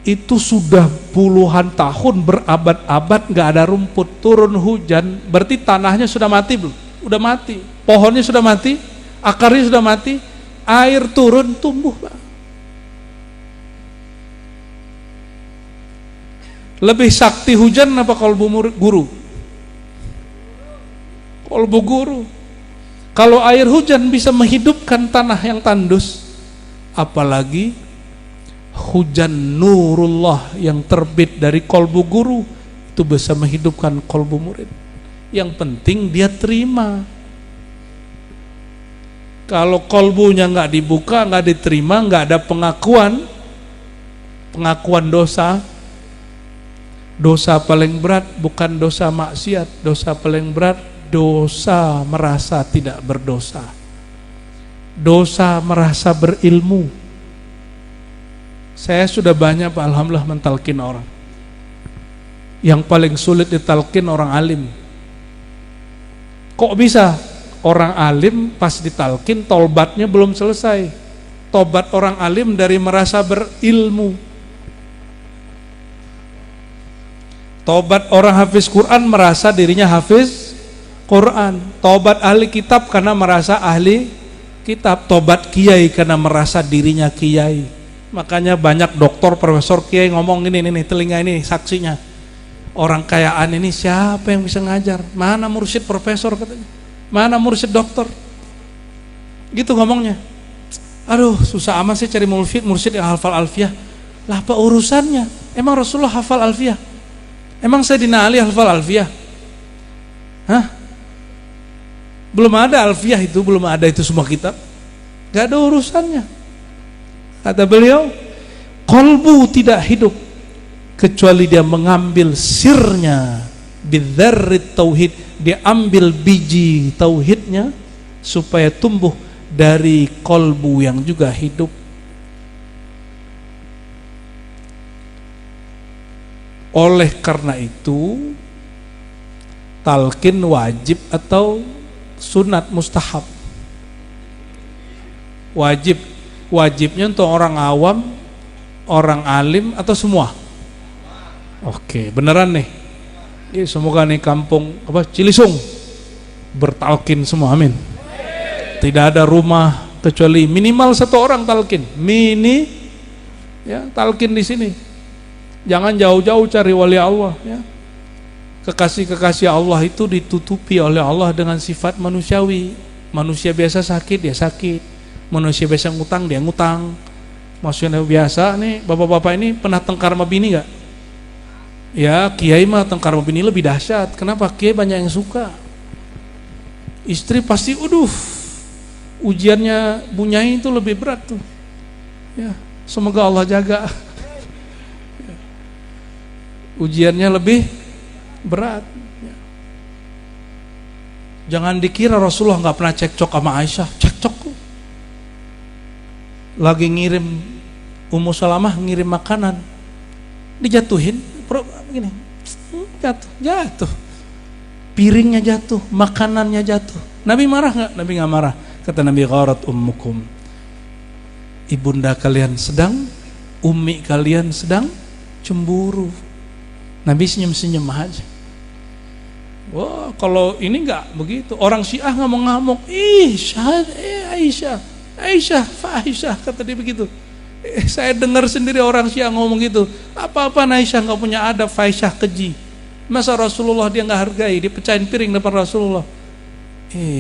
Itu sudah puluhan tahun, berabad-abad nggak ada rumput, turun hujan, berarti tanahnya sudah mati belum? Udah mati. Pohonnya sudah mati, akarnya sudah mati, air turun tumbuh, Pak. Lebih sakti hujan apa kolbu guru? Kolbu guru. Kalau air hujan bisa menghidupkan tanah yang tandus, apalagi hujan nurullah yang terbit dari kolbu guru, itu bisa menghidupkan kolbu murid. Yang penting dia terima. Kalau kolbunya nggak dibuka, nggak diterima, nggak ada pengakuan dosa. Dosa paling berat bukan dosa maksiat, dosa paling berat dosa merasa tidak berdosa, dosa merasa berilmu. Saya sudah banyak, Pak, alhamdulillah mentalkin orang. Yang paling sulit ditalkin orang alim. Kok bisa? Orang alim pas ditalkin taubatnya belum selesai. Tobat orang alim dari merasa berilmu. Tobat orang hafiz Quran merasa dirinya hafiz Quran. Tobat ahli kitab karena merasa ahli kitab. Tobat kiai karena merasa dirinya kiai. Makanya banyak doktor, profesor, kiai ngomong ini telinga ini saksinya. Orang kayaan ini siapa yang bisa ngajar? Mana mursyid profesor katanya? Mana mursyid doktor? Gitu ngomongnya. Aduh, susah amat sih cari mursyid yang hafal alfiyah. Lah apa urusannya? Emang Rasulullah hafal alfiyah? Emang Sayyidina Ali hafal alfiyah? Hah? Belum ada alfiyah itu, belum ada itu semua kitab. Gak ada urusannya. Kata beliau, kolbu tidak hidup kecuali dia mengambil sirnya, bidzarrit tauhid, dia ambil biji tauhidnya supaya tumbuh dari kolbu yang juga hidup. Oleh karena itu, talqin wajib atau sunat mustahab? Wajib. Wajibnya untuk orang awam, orang alim atau semua? Oke, beneran nih. Semoga nih kampung Cilisung bertalqin semua, amin. Tidak ada rumah kecuali minimal satu orang talqin. Talqin di sini. Jangan jauh-jauh cari wali Allah, ya. Kekasih-kekasih Allah itu ditutupi oleh Allah dengan sifat manusiawi. Manusia biasa sakit, dia sakit. Manusia biasa ngutang, dia ngutang. Manusia biasa nih, bapak-bapak ini pernah tengkar sama bini gak? Ya, kiai mah tengkar sama bini lebih dahsyat. Kenapa? Kiai banyak yang suka. Istri pasti, ujiannya bunyai itu lebih berat tuh. Ya, semoga Allah jaga. Ujiannya lebih berat. Jangan dikira Rasulullah nggak pernah cekcok sama Aisyah. Cekcok. lagi ngirim, Ummu Salamah ngirim makanan, dijatuhin, begini, jatuh, piringnya jatuh, makanannya jatuh. Nabi marah nggak? Nabi nggak marah. Kata Nabi, gharat ummukum, ibunda kalian sedang, ummi kalian sedang cemburu. Nabi senyum-senyum aja. Wah, kalau ini nggak begitu. Orang Syiah ngamuk-ngamuk, Aisyah, Aisyah, kata dia begitu. Saya dengar sendiri orang Syiah ngomong gitu. Apa-apa Aisyah nggak punya adab, Aisyah keji. Masa Rasulullah dia nggak hargai, dia pecahin piring depan Rasulullah.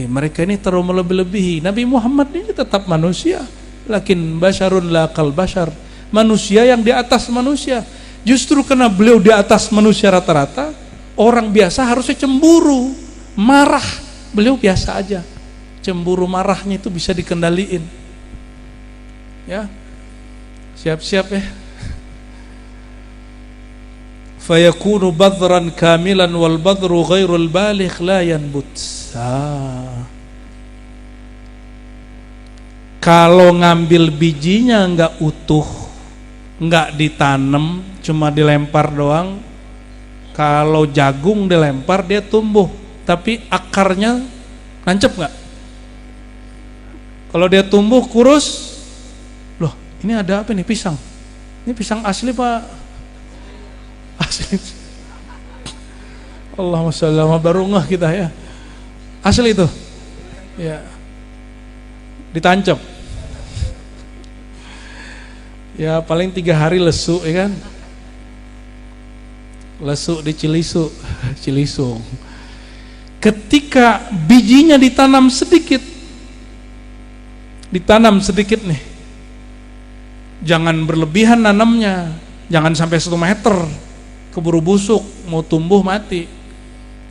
Mereka ini terlalu melebih-lebihi. Nabi Muhammad ini tetap manusia, lakin basyarun la kal basyar, manusia yang di atas manusia. Justru karena beliau di atas manusia rata-rata, orang biasa harusnya cemburu, marah. Beliau biasa aja. Cemburu marahnya itu bisa dikendaliin. Ya. Siap-siap ya. Fayakunu badran kamilan wal badru ghairul baligh la yanbut. Kalau ngambil bijinya nggak utuh, nggak ditanam, cuma dilempar doang. Kalau jagung dilempar dia tumbuh, tapi akarnya nancep nggak? Kalau dia tumbuh kurus, loh ini ada apa nih, pisang? Ini pisang asli pak? Asli. Allahumma sholli ala baru ngeh kita ya. Asli itu, ya, ditancap, ya paling 3 hari lesu, ya kan, lesu di Cilisung. Ketika bijinya ditanam sedikit nih, jangan berlebihan nanamnya, jangan sampai 1 meter, keburu busuk, mau tumbuh mati.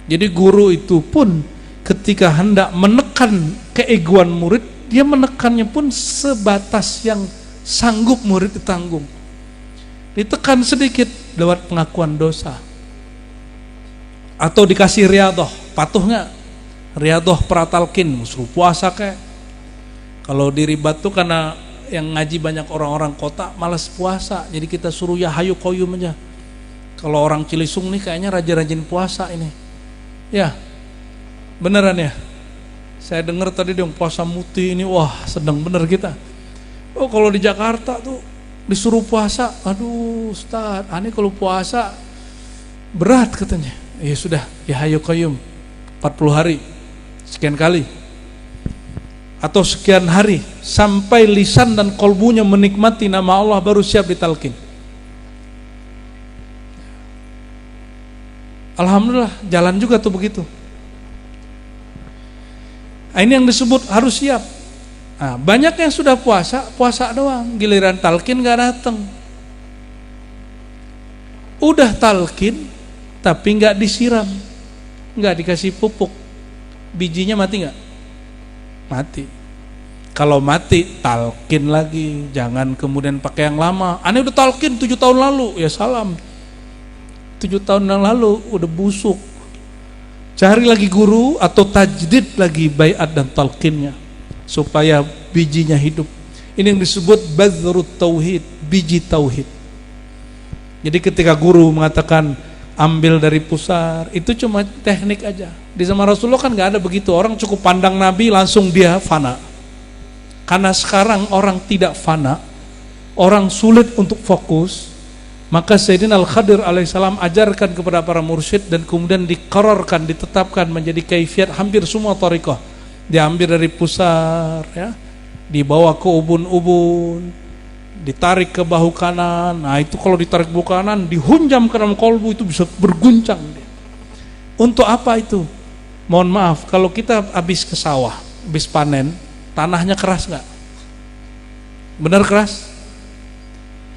Jadi guru itu pun ketika hendak menekan keegoan murid, dia menekannya pun sebatas yang sanggup murid ditanggung. Ditekan sedikit lewat pengakuan dosa, atau dikasih riadoh, patuh nggak? Riadoh pratalkin, suruh puasa kayak. Kalau di Ribat tuh karena yang ngaji banyak orang-orang kota, malas puasa, jadi kita suruh ya hayu koyum aja. Kalau orang Cilisung nih kayaknya rajin-rajin puasa ini, ya. Beneran ya? Saya dengar tadi dong puasa muti ini, wah sedang bener kita. Oh kalau di Jakarta tuh disuruh puasa, aduh Ustaz, aneh kalau puasa berat katanya. Ya sudah, ya hayu qayyum 40 hari, sekian kali, atau sekian hari, sampai lisan dan kolbunya menikmati nama Allah baru siap ditalkin. Alhamdulillah, jalan juga tuh begitu. Ini yang disebut harus siap. Nah, banyak yang sudah puasa doang, giliran talkin gak datang. Udah talkin, tapi gak disiram, gak dikasih pupuk, bijinya mati gak? Mati. Kalau mati, talkin lagi, jangan kemudian pakai yang lama. Aneh udah talkin 7 tahun lalu, ya salam. 7 tahun yang lalu udah busuk. Cari lagi guru atau tajdid lagi baiat dan talqinnya supaya bijinya hidup. Ini yang disebut badrut tauhid, biji tauhid. Jadi ketika guru mengatakan ambil dari pusar, itu cuma teknik aja. Di zaman Rasulullah kan nggak ada begitu. Orang cukup pandang Nabi langsung dia fana. Karena sekarang orang tidak fana, orang sulit untuk fokus. Maka Sayyidina Al-Khadir alaihissalam ajarkan kepada para mursyid dan kemudian diqararkan, ditetapkan menjadi kaifiat hampir semua thariqah. Diambil dari pusar, ya, dibawa ke ubun-ubun, ditarik ke bahu kanan. Nah itu kalau ditarik bahu kanan, dihunjam ke dalam kolbu, itu bisa berguncang. Untuk apa itu? Mohon maaf, kalau kita habis ke sawah, habis panen, tanahnya keras nggak? Benar keras?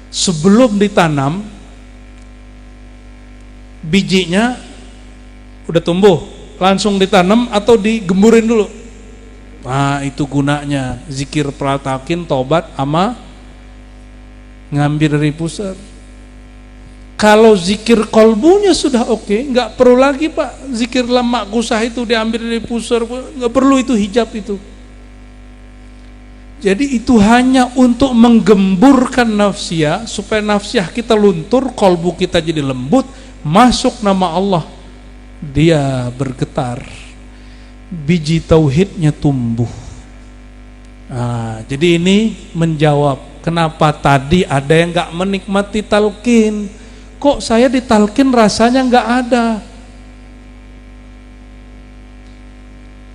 Sebelum ditanam, bijinya udah tumbuh, langsung ditanam atau digemburin dulu? Nah itu gunanya zikir pratakin, tobat, ama ngambil dari pusar. Kalau zikir kolbunya sudah oke, nggak perlu lagi pak zikir lemak kusah itu diambil dari pusar, nggak perlu itu hijab itu. Jadi itu hanya untuk menggemburkan nafsiyah, supaya nafsiyah kita luntur, kolbu kita jadi lembut, masuk nama Allah, dia bergetar, biji tauhidnya tumbuh. Nah, jadi ini menjawab kenapa tadi ada yang gak menikmati talqin. Kok saya ditalqin rasanya gak ada?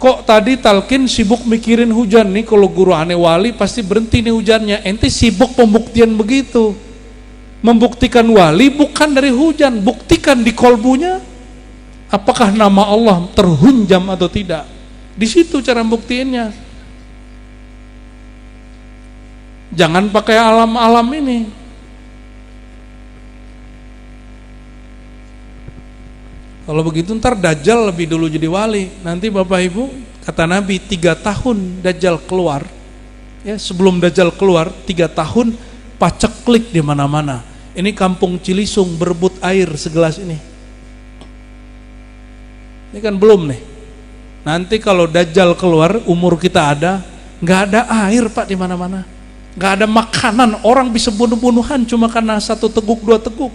Kok tadi talqin sibuk mikirin hujan nih, kalau guru aneh wali pasti berhenti nih hujannya. Ente sibuk pembuktian begitu. Membuktikan wali bukan dari hujan, buktikan di kolbunya. Apakah nama Allah terhunjam atau tidak? Di situ cara buktiinnya. Jangan pakai alam-alam ini. Kalau begitu ntar Dajjal lebih dulu jadi wali. Nanti Bapak Ibu, kata Nabi 3 tahun Dajjal keluar. Ya, sebelum Dajjal keluar 3 tahun paceklik di mana-mana. Ini kampung Cilisung berebut air segelas ini. Ini kan belum nih. Nanti kalau Dajjal keluar, umur kita ada, nggak ada air Pak di mana-mana. Nggak ada makanan, orang bisa bunuh-bunuhan cuma karena 1 teguk 2 teguk.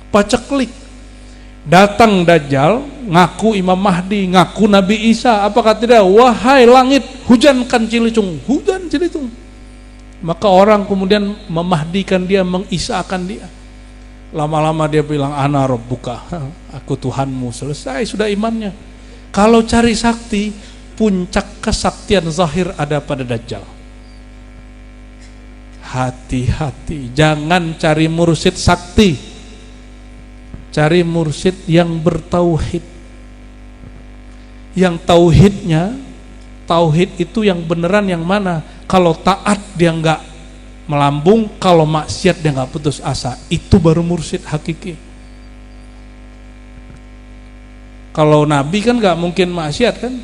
Paceklik. Datang Dajjal, ngaku Imam Mahdi, ngaku Nabi Isa. Apakah tidak? Wahai langit, hujankan Cilicung, hujan Cilicung. Maka orang kemudian memahdikan dia, mengisahkan dia. Lama-lama dia bilang, ana rabbuka, aku Tuhanmu. Selesai sudah imannya. Kalau cari sakti, puncak kesaktian zahir ada pada Dajjal. Hati-hati, jangan cari mursyid sakti, cari mursyid yang bertauhid, yang tauhidnya, tauhid itu yang beneran yang mana? Kalau taat dia nggak melambung, kalau maksiat dia nggak putus asa, itu baru mursyid hakiki. Kalau Nabi kan nggak mungkin maksiat kan,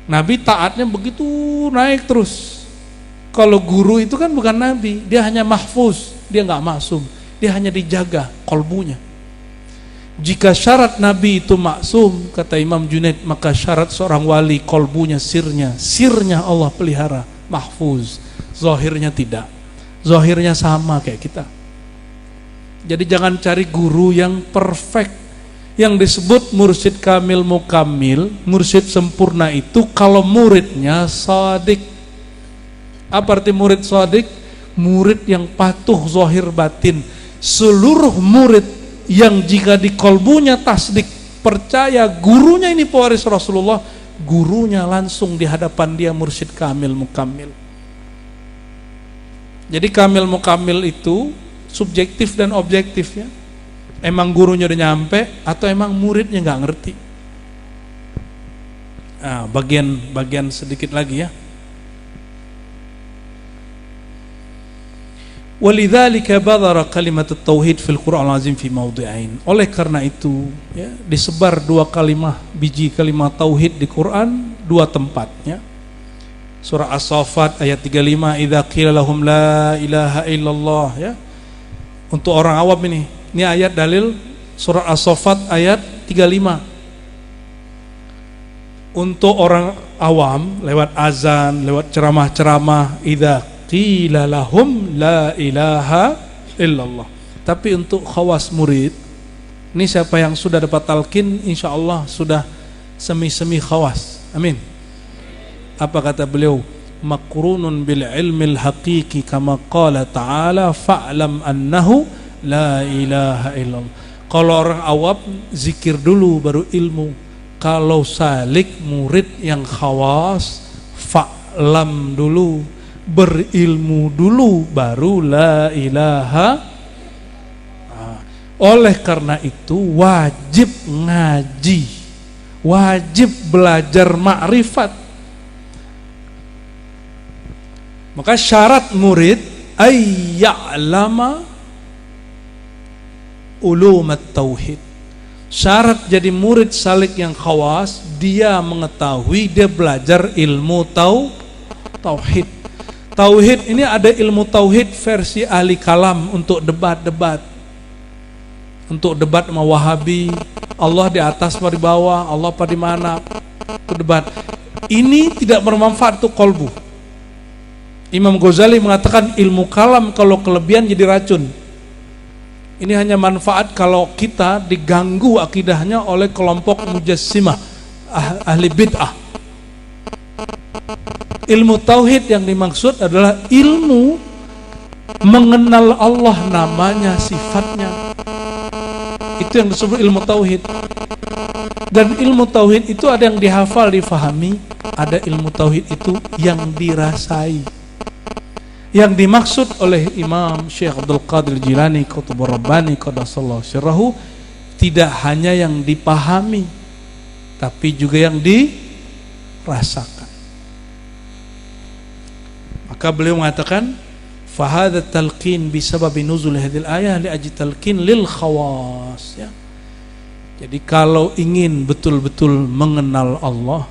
Nabi taatnya begitu naik terus. Kalau guru itu kan bukan Nabi, dia hanya mahfuz, dia nggak maksum, dia hanya dijaga kolbunya. Jika syarat Nabi itu maksum, kata Imam Junaid, maka syarat seorang wali kolbunya, sirnya Allah pelihara, mahfuz, zahirnya tidak, zahirnya sama kayak kita. Jadi jangan cari guru yang perfect. Yang disebut mursyid kamil mukamil, mursyid sempurna itu kalau muridnya shadiq. Apa arti murid shadiq? Murid yang patuh zahir batin. Seluruh murid yang jika di kolbunya tasdik, percaya gurunya ini pewaris Rasulullah, gurunya langsung di hadapan dia mursyid kamil mukamil. Jadi kamil mukamil itu subjektif dan objektif ya. Emang gurunya udah nyampe atau emang muridnya nggak ngerti? Nah, bagian sedikit lagi ya. Walidzalika badara kalimat tauhid fil Qur'an al-azim fi mawdi'ain. Oleh karena itu ya, disebar 2 kalimat, biji kalimat tauhid di Quran 2 tempat ya. Surah As-Saffat ayat 35, idza qila lahum la ilaha illallah ya. Untuk orang awam ini ayat dalil surah As-Saffat ayat 35. Untuk orang awam lewat azan, lewat ceramah-ceramah, idza qila lahum la ilaha illallah. Tapi untuk khawas murid, ini siapa yang sudah dapat talqin, insya Allah sudah semi-semi khawas. Amin. Apa kata beliau? Makrunun bil ilmil haqiqi kama qala ta'ala fa'lam annahu la ilaha illallah. Kalau orang awam zikir dulu baru ilmu. Kalau salik murid yang khawas, fa'lam dulu, berilmu dulu baru la ilaha. Oleh karena itu wajib ngaji, wajib belajar ma'rifat. Maka syarat murid ayya'lama ulumat tauhid. Syarat jadi murid salik yang khawas, dia mengetahui, dia belajar ilmu tauhid. Tauhid ini ada ilmu tauhid versi ahli kalam untuk debat-debat. Untuk debat sama Wahabi, Allah di atas apa di bawah, Allah apa di mana, itu debat. Ini tidak bermanfaat untuk kolbu. Imam Ghazali mengatakan ilmu kalam kalau kelebihan jadi racun. Ini hanya manfaat kalau kita diganggu akidahnya oleh kelompok mujassimah, ahli bid'ah. Ilmu tauhid yang dimaksud adalah ilmu mengenal Allah, namanya, sifatnya. Itu yang disebut ilmu tauhid. Dan ilmu tauhid itu ada yang dihafal, difahami, ada ilmu tauhid itu yang dirasai. Yang dimaksud oleh Imam Syekh Abdul Qadir Jilani Qutbur Rabbani qaddasallahu sirrahu tidak hanya yang dipahami, tapi juga yang dirasakan. Maka beliau mengatakan fahadha talqin bisababi nuzul hadhil ayah li ajli talqin lil khawas, ya. Jadi kalau ingin betul-betul mengenal Allah,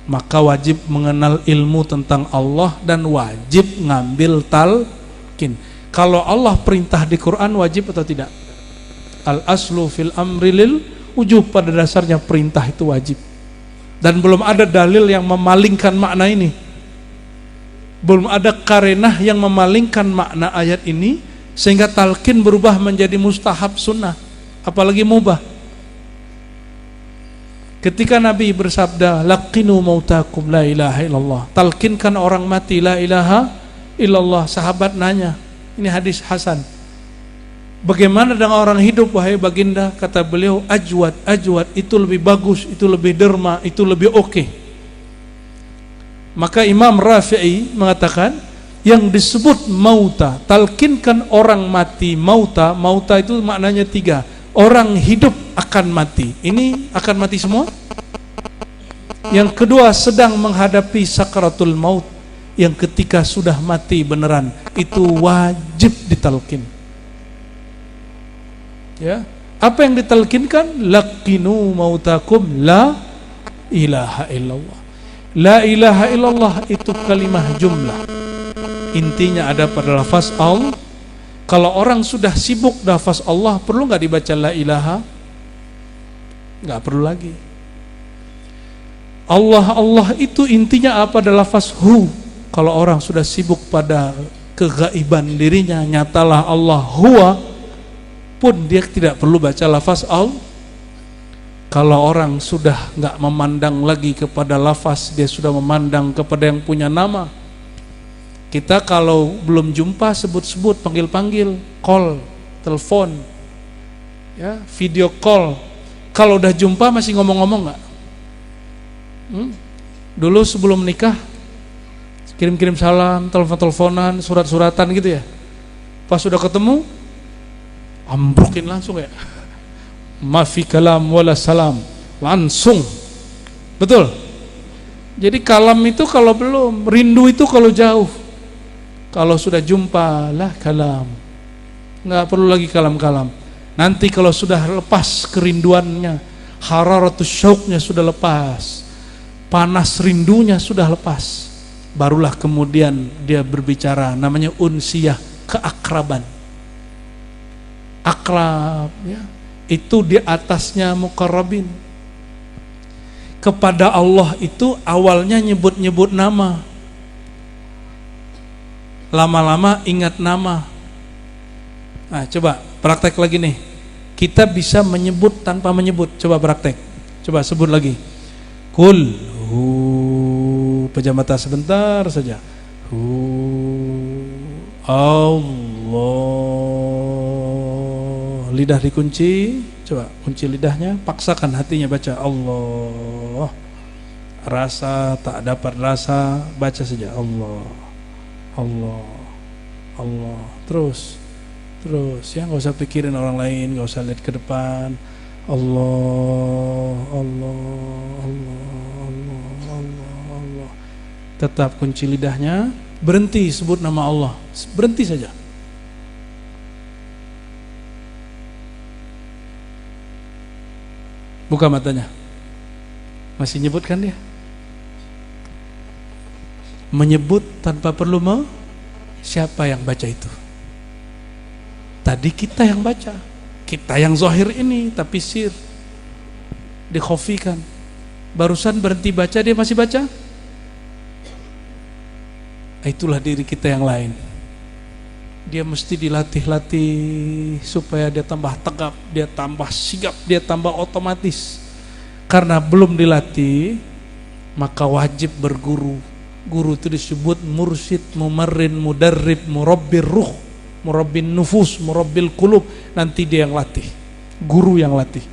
maka wajib mengenal ilmu tentang Allah dan wajib ngambil talqin. Kalau Allah perintah di Quran, wajib atau tidak? Al aslu fil amri lil wujub, pada dasarnya perintah itu wajib. Dan belum ada dalil yang memalingkan makna ini. Belum ada karenah yang memalingkan makna ayat ini sehingga talqin berubah menjadi mustahab sunnah, apalagi mubah. Ketika Nabi bersabda, laqinu mautakum la ilaha illallah, talkinkan orang mati la ilaha illallah. Sahabat nanya, ini hadis hasan, bagaimana dengan orang hidup wahai baginda? Kata beliau, ajwad, itu lebih bagus, itu lebih derma, itu lebih oke. Maka Imam Rafi'i mengatakan, yang disebut mauta, talkinkan orang mati. Mauta itu maknanya 3. Orang hidup akan mati, ini akan mati semua. Yang kedua, sedang menghadapi sakaratul maut. Yang ketika sudah mati beneran, itu wajib ditalkin. Ya, apa yang ditalkinkan? Laqinu mautakum la ilaha illallah. La ilaha illallah itu kalimah jumlah. Intinya ada pada lafaz Allah. Kalau orang sudah sibuk lafaz Allah, perlu nggak dibaca la ilaha? Nggak perlu lagi. Allah itu intinya apa? Adalah lafaz hu. Kalau orang sudah sibuk pada kegaiban dirinya, nyatalah Allah huwa, pun dia tidak perlu baca lafaz Allah. Kalau orang sudah nggak memandang lagi kepada lafaz, dia sudah memandang kepada yang punya nama. Kita kalau belum jumpa sebut-sebut, panggil-panggil, call, telepon, ya, video call. Kalau udah jumpa masih ngomong-ngomong nggak? Dulu sebelum nikah kirim-kirim salam, telepon-teleponan, surat-suratan gitu ya. Pas sudah ketemu, ambrukin langsung ya. Ma fi kalam wala salam, langsung. Betul. Jadi kalam itu kalau belum, rindu itu kalau jauh. Kalau sudah jumpa lah kalam, nggak perlu lagi kalam-kalam. Nanti kalau sudah lepas kerinduannya, hararatus syauqnya sudah lepas, panas rindunya sudah lepas, barulah kemudian dia berbicara, namanya unsiyah, keakraban. Akrab, ya, itu di atasnya muqarrabin. Kepada Allah itu awalnya nyebut-nyebut nama, lama-lama ingat nama. Nah, coba praktek lagi nih. Kita bisa menyebut tanpa menyebut. Coba praktek. Coba sebut lagi. Kul hu, pejam mata sebentar saja. Hu Allah. Lidah dikunci. Coba kunci lidahnya, paksakan hatinya baca Allah. Rasa tak dapat rasa, baca saja Allah. Allah, Allah, terus ya, nggak usah pikirin orang lain, nggak usah lihat ke depan. Allah, Allah, Allah, Allah, Allah, Allah. Tetap kunci lidahnya, berhenti sebut nama Allah, berhenti saja. Buka matanya, masih nyebut kan dia? Menyebut tanpa perlu siapa yang baca itu? Tadi kita yang baca, kita yang zahir ini, tapi sir dikhofikan. Barusan berhenti baca, dia masih baca. itulah diri kita yang lain. Dia mesti dilatih-latih supaya dia tambah tegap, dia tambah sigap, dia tambah otomatis. Karena belum dilatih, maka wajib berguru. Guru itu disebut mursyid, mumarrin, mudarrib, murabbir ruh, murabbin nufus, murabbil qulub. Nanti dia yang latih, guru yang latih.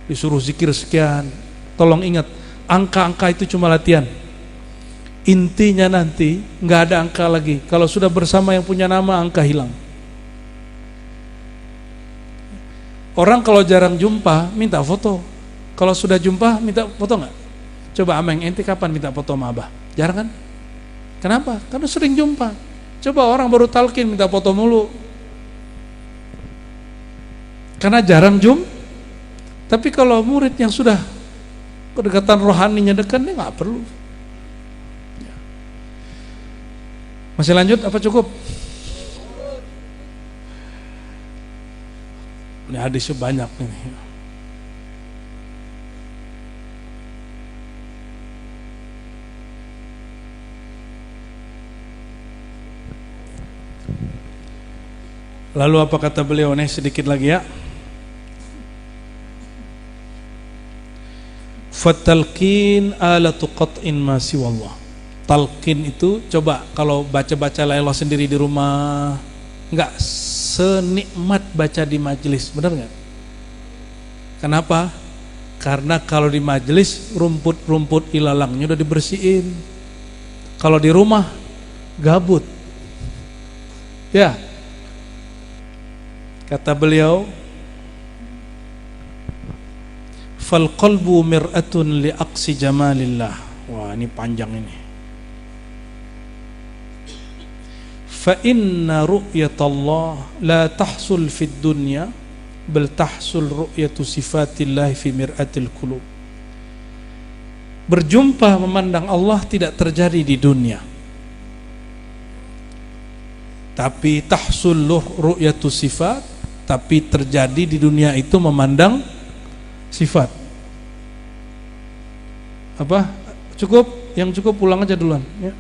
Disuruh zikir sekian. Tolong ingat, angka-angka itu cuma latihan. Intinya nanti nggak ada angka lagi. Kalau sudah bersama yang punya nama, angka hilang. Orang kalau jarang jumpa minta foto. Kalau sudah jumpa minta foto nggak? Coba Ameng, ente kapan minta foto sama Abah? Jarang kan? Kenapa? Karena sering jumpa. Coba orang baru talqin minta foto mulu. Karena jarang jumpa. Tapi kalau murid yang sudah kedekatan rohaninya dekat, dia nggak perlu. Masih lanjut apa cukup? Ini hadisnya banyak nih. Lalu apa kata beliau nih, sedikit lagi ya. Fatalqin alatu qat'in ma siwallah. Talqin itu coba kalau baca-baca la ilaha sendiri di rumah enggak senikmat baca di majelis, benar enggak? Kenapa? Karena kalau di majelis rumput-rumput ilalangnya udah dibersihin. Kalau di rumah gabut. Ya. Kata beliau, fal qalbu mir'atun li aqsi jamalillah. Wah, ini panjang ini. Fa inna ru'yatallah la tahsul fid dunya bal tahsul ru'yatu sifatillah fi mir'atil qulub. Berjumpa memandang Allah tidak terjadi di dunia, tapi tahsul ru'yatu sifat, tapi terjadi di dunia itu memandang sifat. Apa? Cukup? Yang cukup pulang aja duluan ya.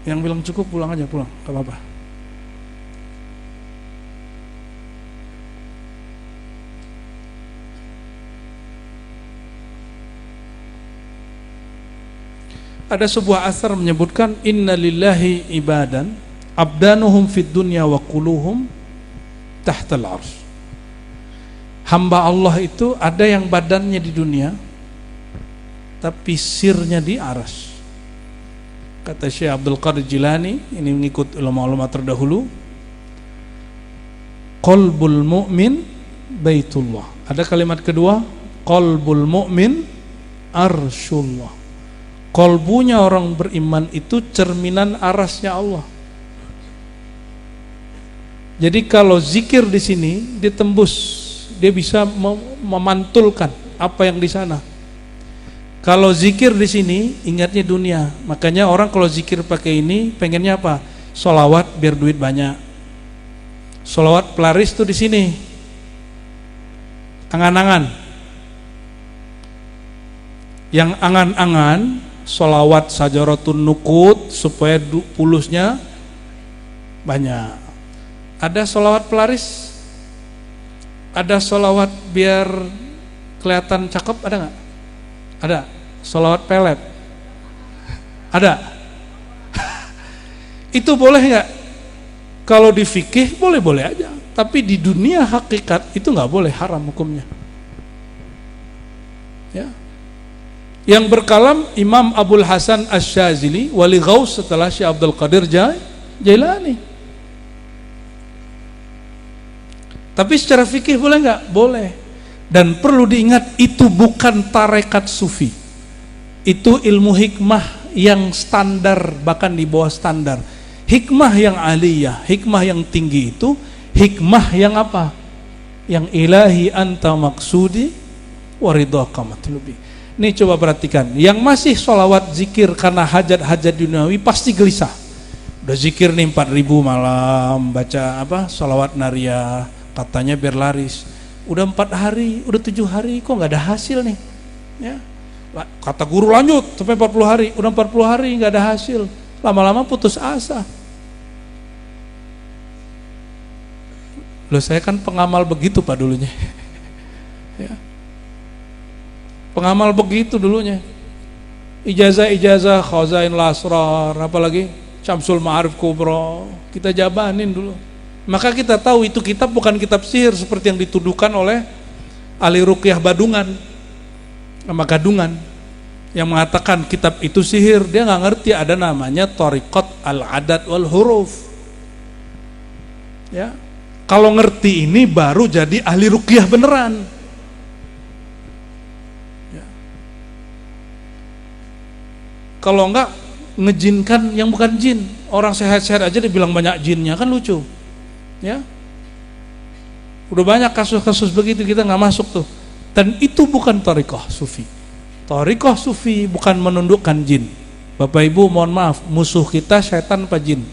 Yang bilang cukup pulang aja, pulang, gak apa-apa. Ada sebuah asar menyebutkan inna lillahi ibadan abdanuhum fid dunya wa quluhum tahtal arsy. Hamba Allah itu ada yang badannya di dunia tapi sirnya di arsy. Kata Syekh Abdul Qadir Jilani, ini mengikut ulama-ulama terdahulu, qalbul mu'min baitullah. Ada kalimat kedua, qalbul mu'min arsyullah. Qalbunya orang beriman itu cerminan arasnya Allah. Jadi kalau zikir di sini ditembus, dia bisa memantulkan apa yang di sana. Kalau zikir di sini ingatnya dunia. Makanya orang kalau zikir pakai ini pengennya apa? Sholawat biar duit banyak. Sholawat pelaris tuh di sini. Angan-angan. Yang angan-angan sholawat sajaratun nukut supaya pulusnya banyak. Ada sholawat pelaris. Ada sholawat biar kelihatan cakep, ada nggak? Ada. Sholawat pelet. Ada. Itu boleh nggak? Kalau di fikih boleh-boleh aja. Tapi di dunia hakikat itu nggak boleh, haram hukumnya. Ya. Yang berkalam Imam Abul Hasan Asy-Syadzili, wali ghaus setelah Syekh Abdul Qadir Jailani. Tapi secara fikih boleh nggak? Boleh. Dan perlu diingat, itu bukan tarekat sufi. Itu ilmu hikmah yang standar, bahkan di bawah standar. Hikmah yang aliyah, hikmah yang tinggi itu hikmah yang apa? Yang ilahi anta maksudi wa ridhaka matlubi. Nih coba perhatikan, yang masih sholawat zikir karena hajat-hajat duniawi pasti gelisah. Udah zikir nih 4.000 malam, baca sholawat nariyah, katanya biar laris. Udah 4 hari, udah 7 hari, kok nggak ada hasil nih? Ya, kata guru lanjut sampai 40 hari, udah 40 hari nggak ada hasil. Lama-lama putus asa. Loh, saya kan pengamal begitu Pak dulunya. Ya. Pengamal begitu dulunya. Ijazah Khazain Lasrar, apalagi Syamsul Ma'arif Kubra, kita jabanin dulu. Maka kita tahu itu kitab bukan kitab sihir seperti yang dituduhkan oleh ahli ruqyah Badungan sama Gadungan yang mengatakan kitab itu sihir. Dia nggak ngerti ada namanya Thariqat al-Adad wal Huruf. Ya. Kalau ngerti ini baru jadi ahli ruqyah beneran. Ya. Kalau enggak ngejinkan yang bukan jin, orang sehat-sehat aja dibilang banyak jinnya, kan lucu. Ya. Udah banyak kasus-kasus begitu, kita nggak masuk tuh. Dan itu bukan thariqah sufi. Thariqah sufi bukan menundukkan jin. Bapak Ibu mohon maaf, musuh kita setan apa jin?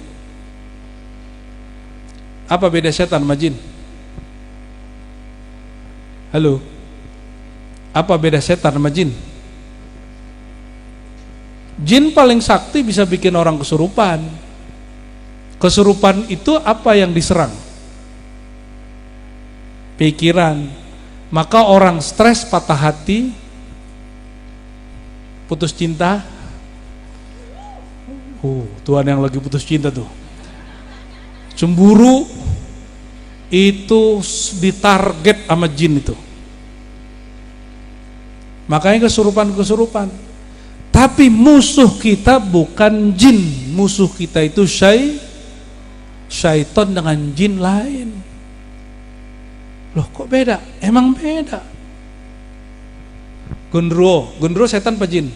Apa beda setan sama jin? Halo? Apa beda setan sama jin? Jin paling sakti bisa bikin orang kesurupan. Kesurupan itu apa yang diserang? Pikiran. Maka orang stres, patah hati, putus cinta. Tuhan yang lagi putus cinta tuh. Cemburu itu ditarget sama jin itu. Makanya kesurupan. Tapi musuh kita bukan jin, musuh kita itu syaitan dengan jin lain. Loh kok beda? Emang beda. Gondro setan apa jin?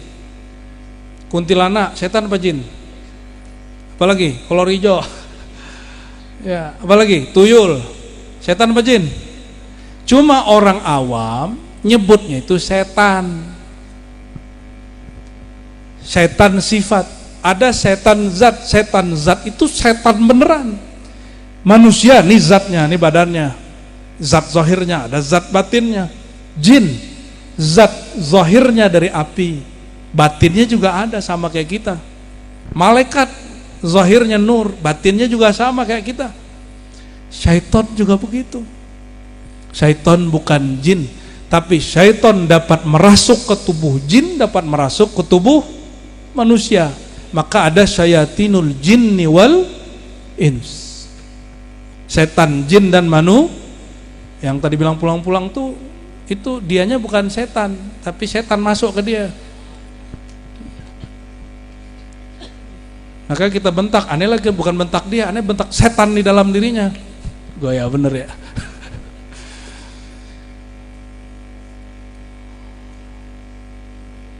Kuntilanak setan apa jin? Apalagi kolor hijau. Ya, apalagi tuyul, setan apa jin? Cuma orang awam nyebutnya itu setan. Setan sifat. Ada setan zat itu setan beneran. Manusia nih zatnya, nih badannya, zat zahirnya, ada zat batinnya. Jin, zat zahirnya dari api, batinnya juga ada sama kayak kita. Malaikat, zahirnya nur, batinnya juga sama kayak kita. Syaitan juga begitu. Syaitan bukan jin, tapi syaitan dapat merasuk ke tubuh jin, dapat merasuk ke tubuh manusia. Maka ada syayatinul jinni wal ins. Setan jin dan manu yang tadi bilang pulang-pulang tuh, itu dianya bukan setan, tapi setan masuk ke dia. Maka kita bentak, aneh lagi bukan bentak dia, aneh bentak setan di dalam dirinya. Gaya bener ya.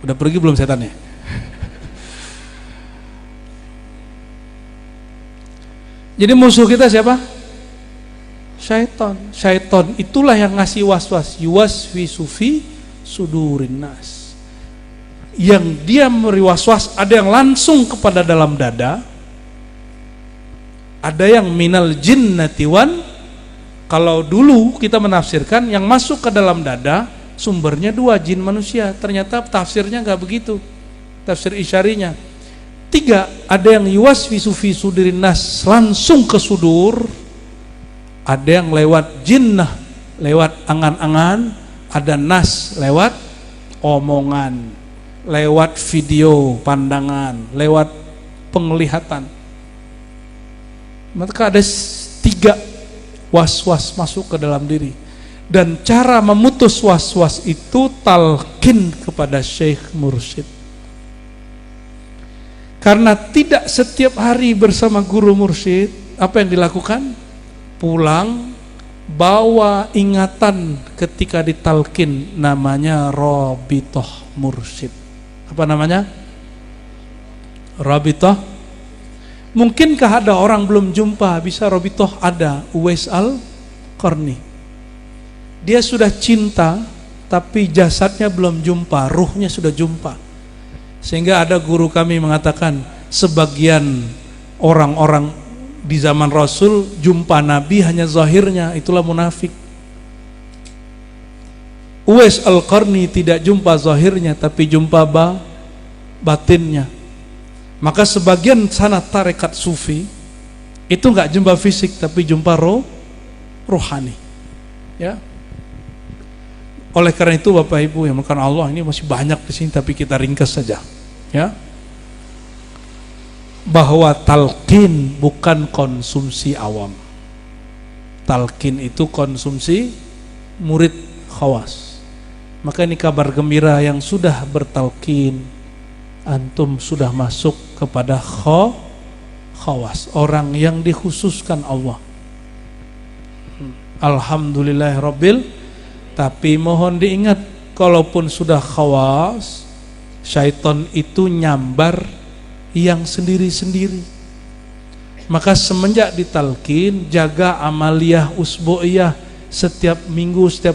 Udah pergi belum setannya? Jadi musuh kita siapa? Syaitan. Syaitan itulah yang ngasih waswas, yuwaswisu fi sudurin nas. Yang dia memberi waswas, ada yang langsung kepada dalam dada, ada yang minal jinnati wan. Kalau dulu kita menafsirkan yang masuk ke dalam dada sumbernya 2, jin manusia. Ternyata tafsirnya nggak begitu, tafsir isyarinya 3. Ada yang yuwaswisu fi sudurin nas, langsung ke sudur. Ada yang lewat jinnah, lewat angan-angan. Ada nas, lewat omongan, lewat video, pandangan, lewat penglihatan. Maka ada 3 was-was masuk ke dalam diri. Dan cara memutus was-was itu talqin kepada syekh mursyid. Karena tidak setiap hari bersama guru mursyid, apa yang dilakukan? Pulang bawa ingatan ketika ditalqin, namanya rabithah mursyid. Apa namanya? Rabithah. Mungkinkah ada orang belum jumpa bisa rabithah? Ada. Uwais al-Qarni. Dia sudah cinta tapi jasadnya belum jumpa, ruhnya sudah jumpa. Sehingga ada guru kami mengatakan, sebagian orang-orang di zaman Rasul jumpa Nabi hanya zahirnya, itulah munafik. Uwais Al-Qarni tidak jumpa zahirnya tapi jumpa batinnya. Maka sebagian sanad tarekat sufi itu nggak jumpa fisik tapi jumpa rohani. Ya. Oleh karena itu Bapak Ibu yang makan Allah, ini masih banyak di sini tapi kita ringkas saja. Ya. Bahwa talqin bukan konsumsi awam. Talqin itu konsumsi murid khawas. Maka ini kabar gembira yang sudah bertalqin, antum sudah masuk kepada khawas, orang yang dikhususkan Allah. Alhamdulillahirabbil. Tapi mohon diingat, kalaupun sudah khawas, syaitan itu nyambar yang sendiri-sendiri. Maka semenjak ditalkin, jaga amaliyah usbu'iyah setiap minggu, setiap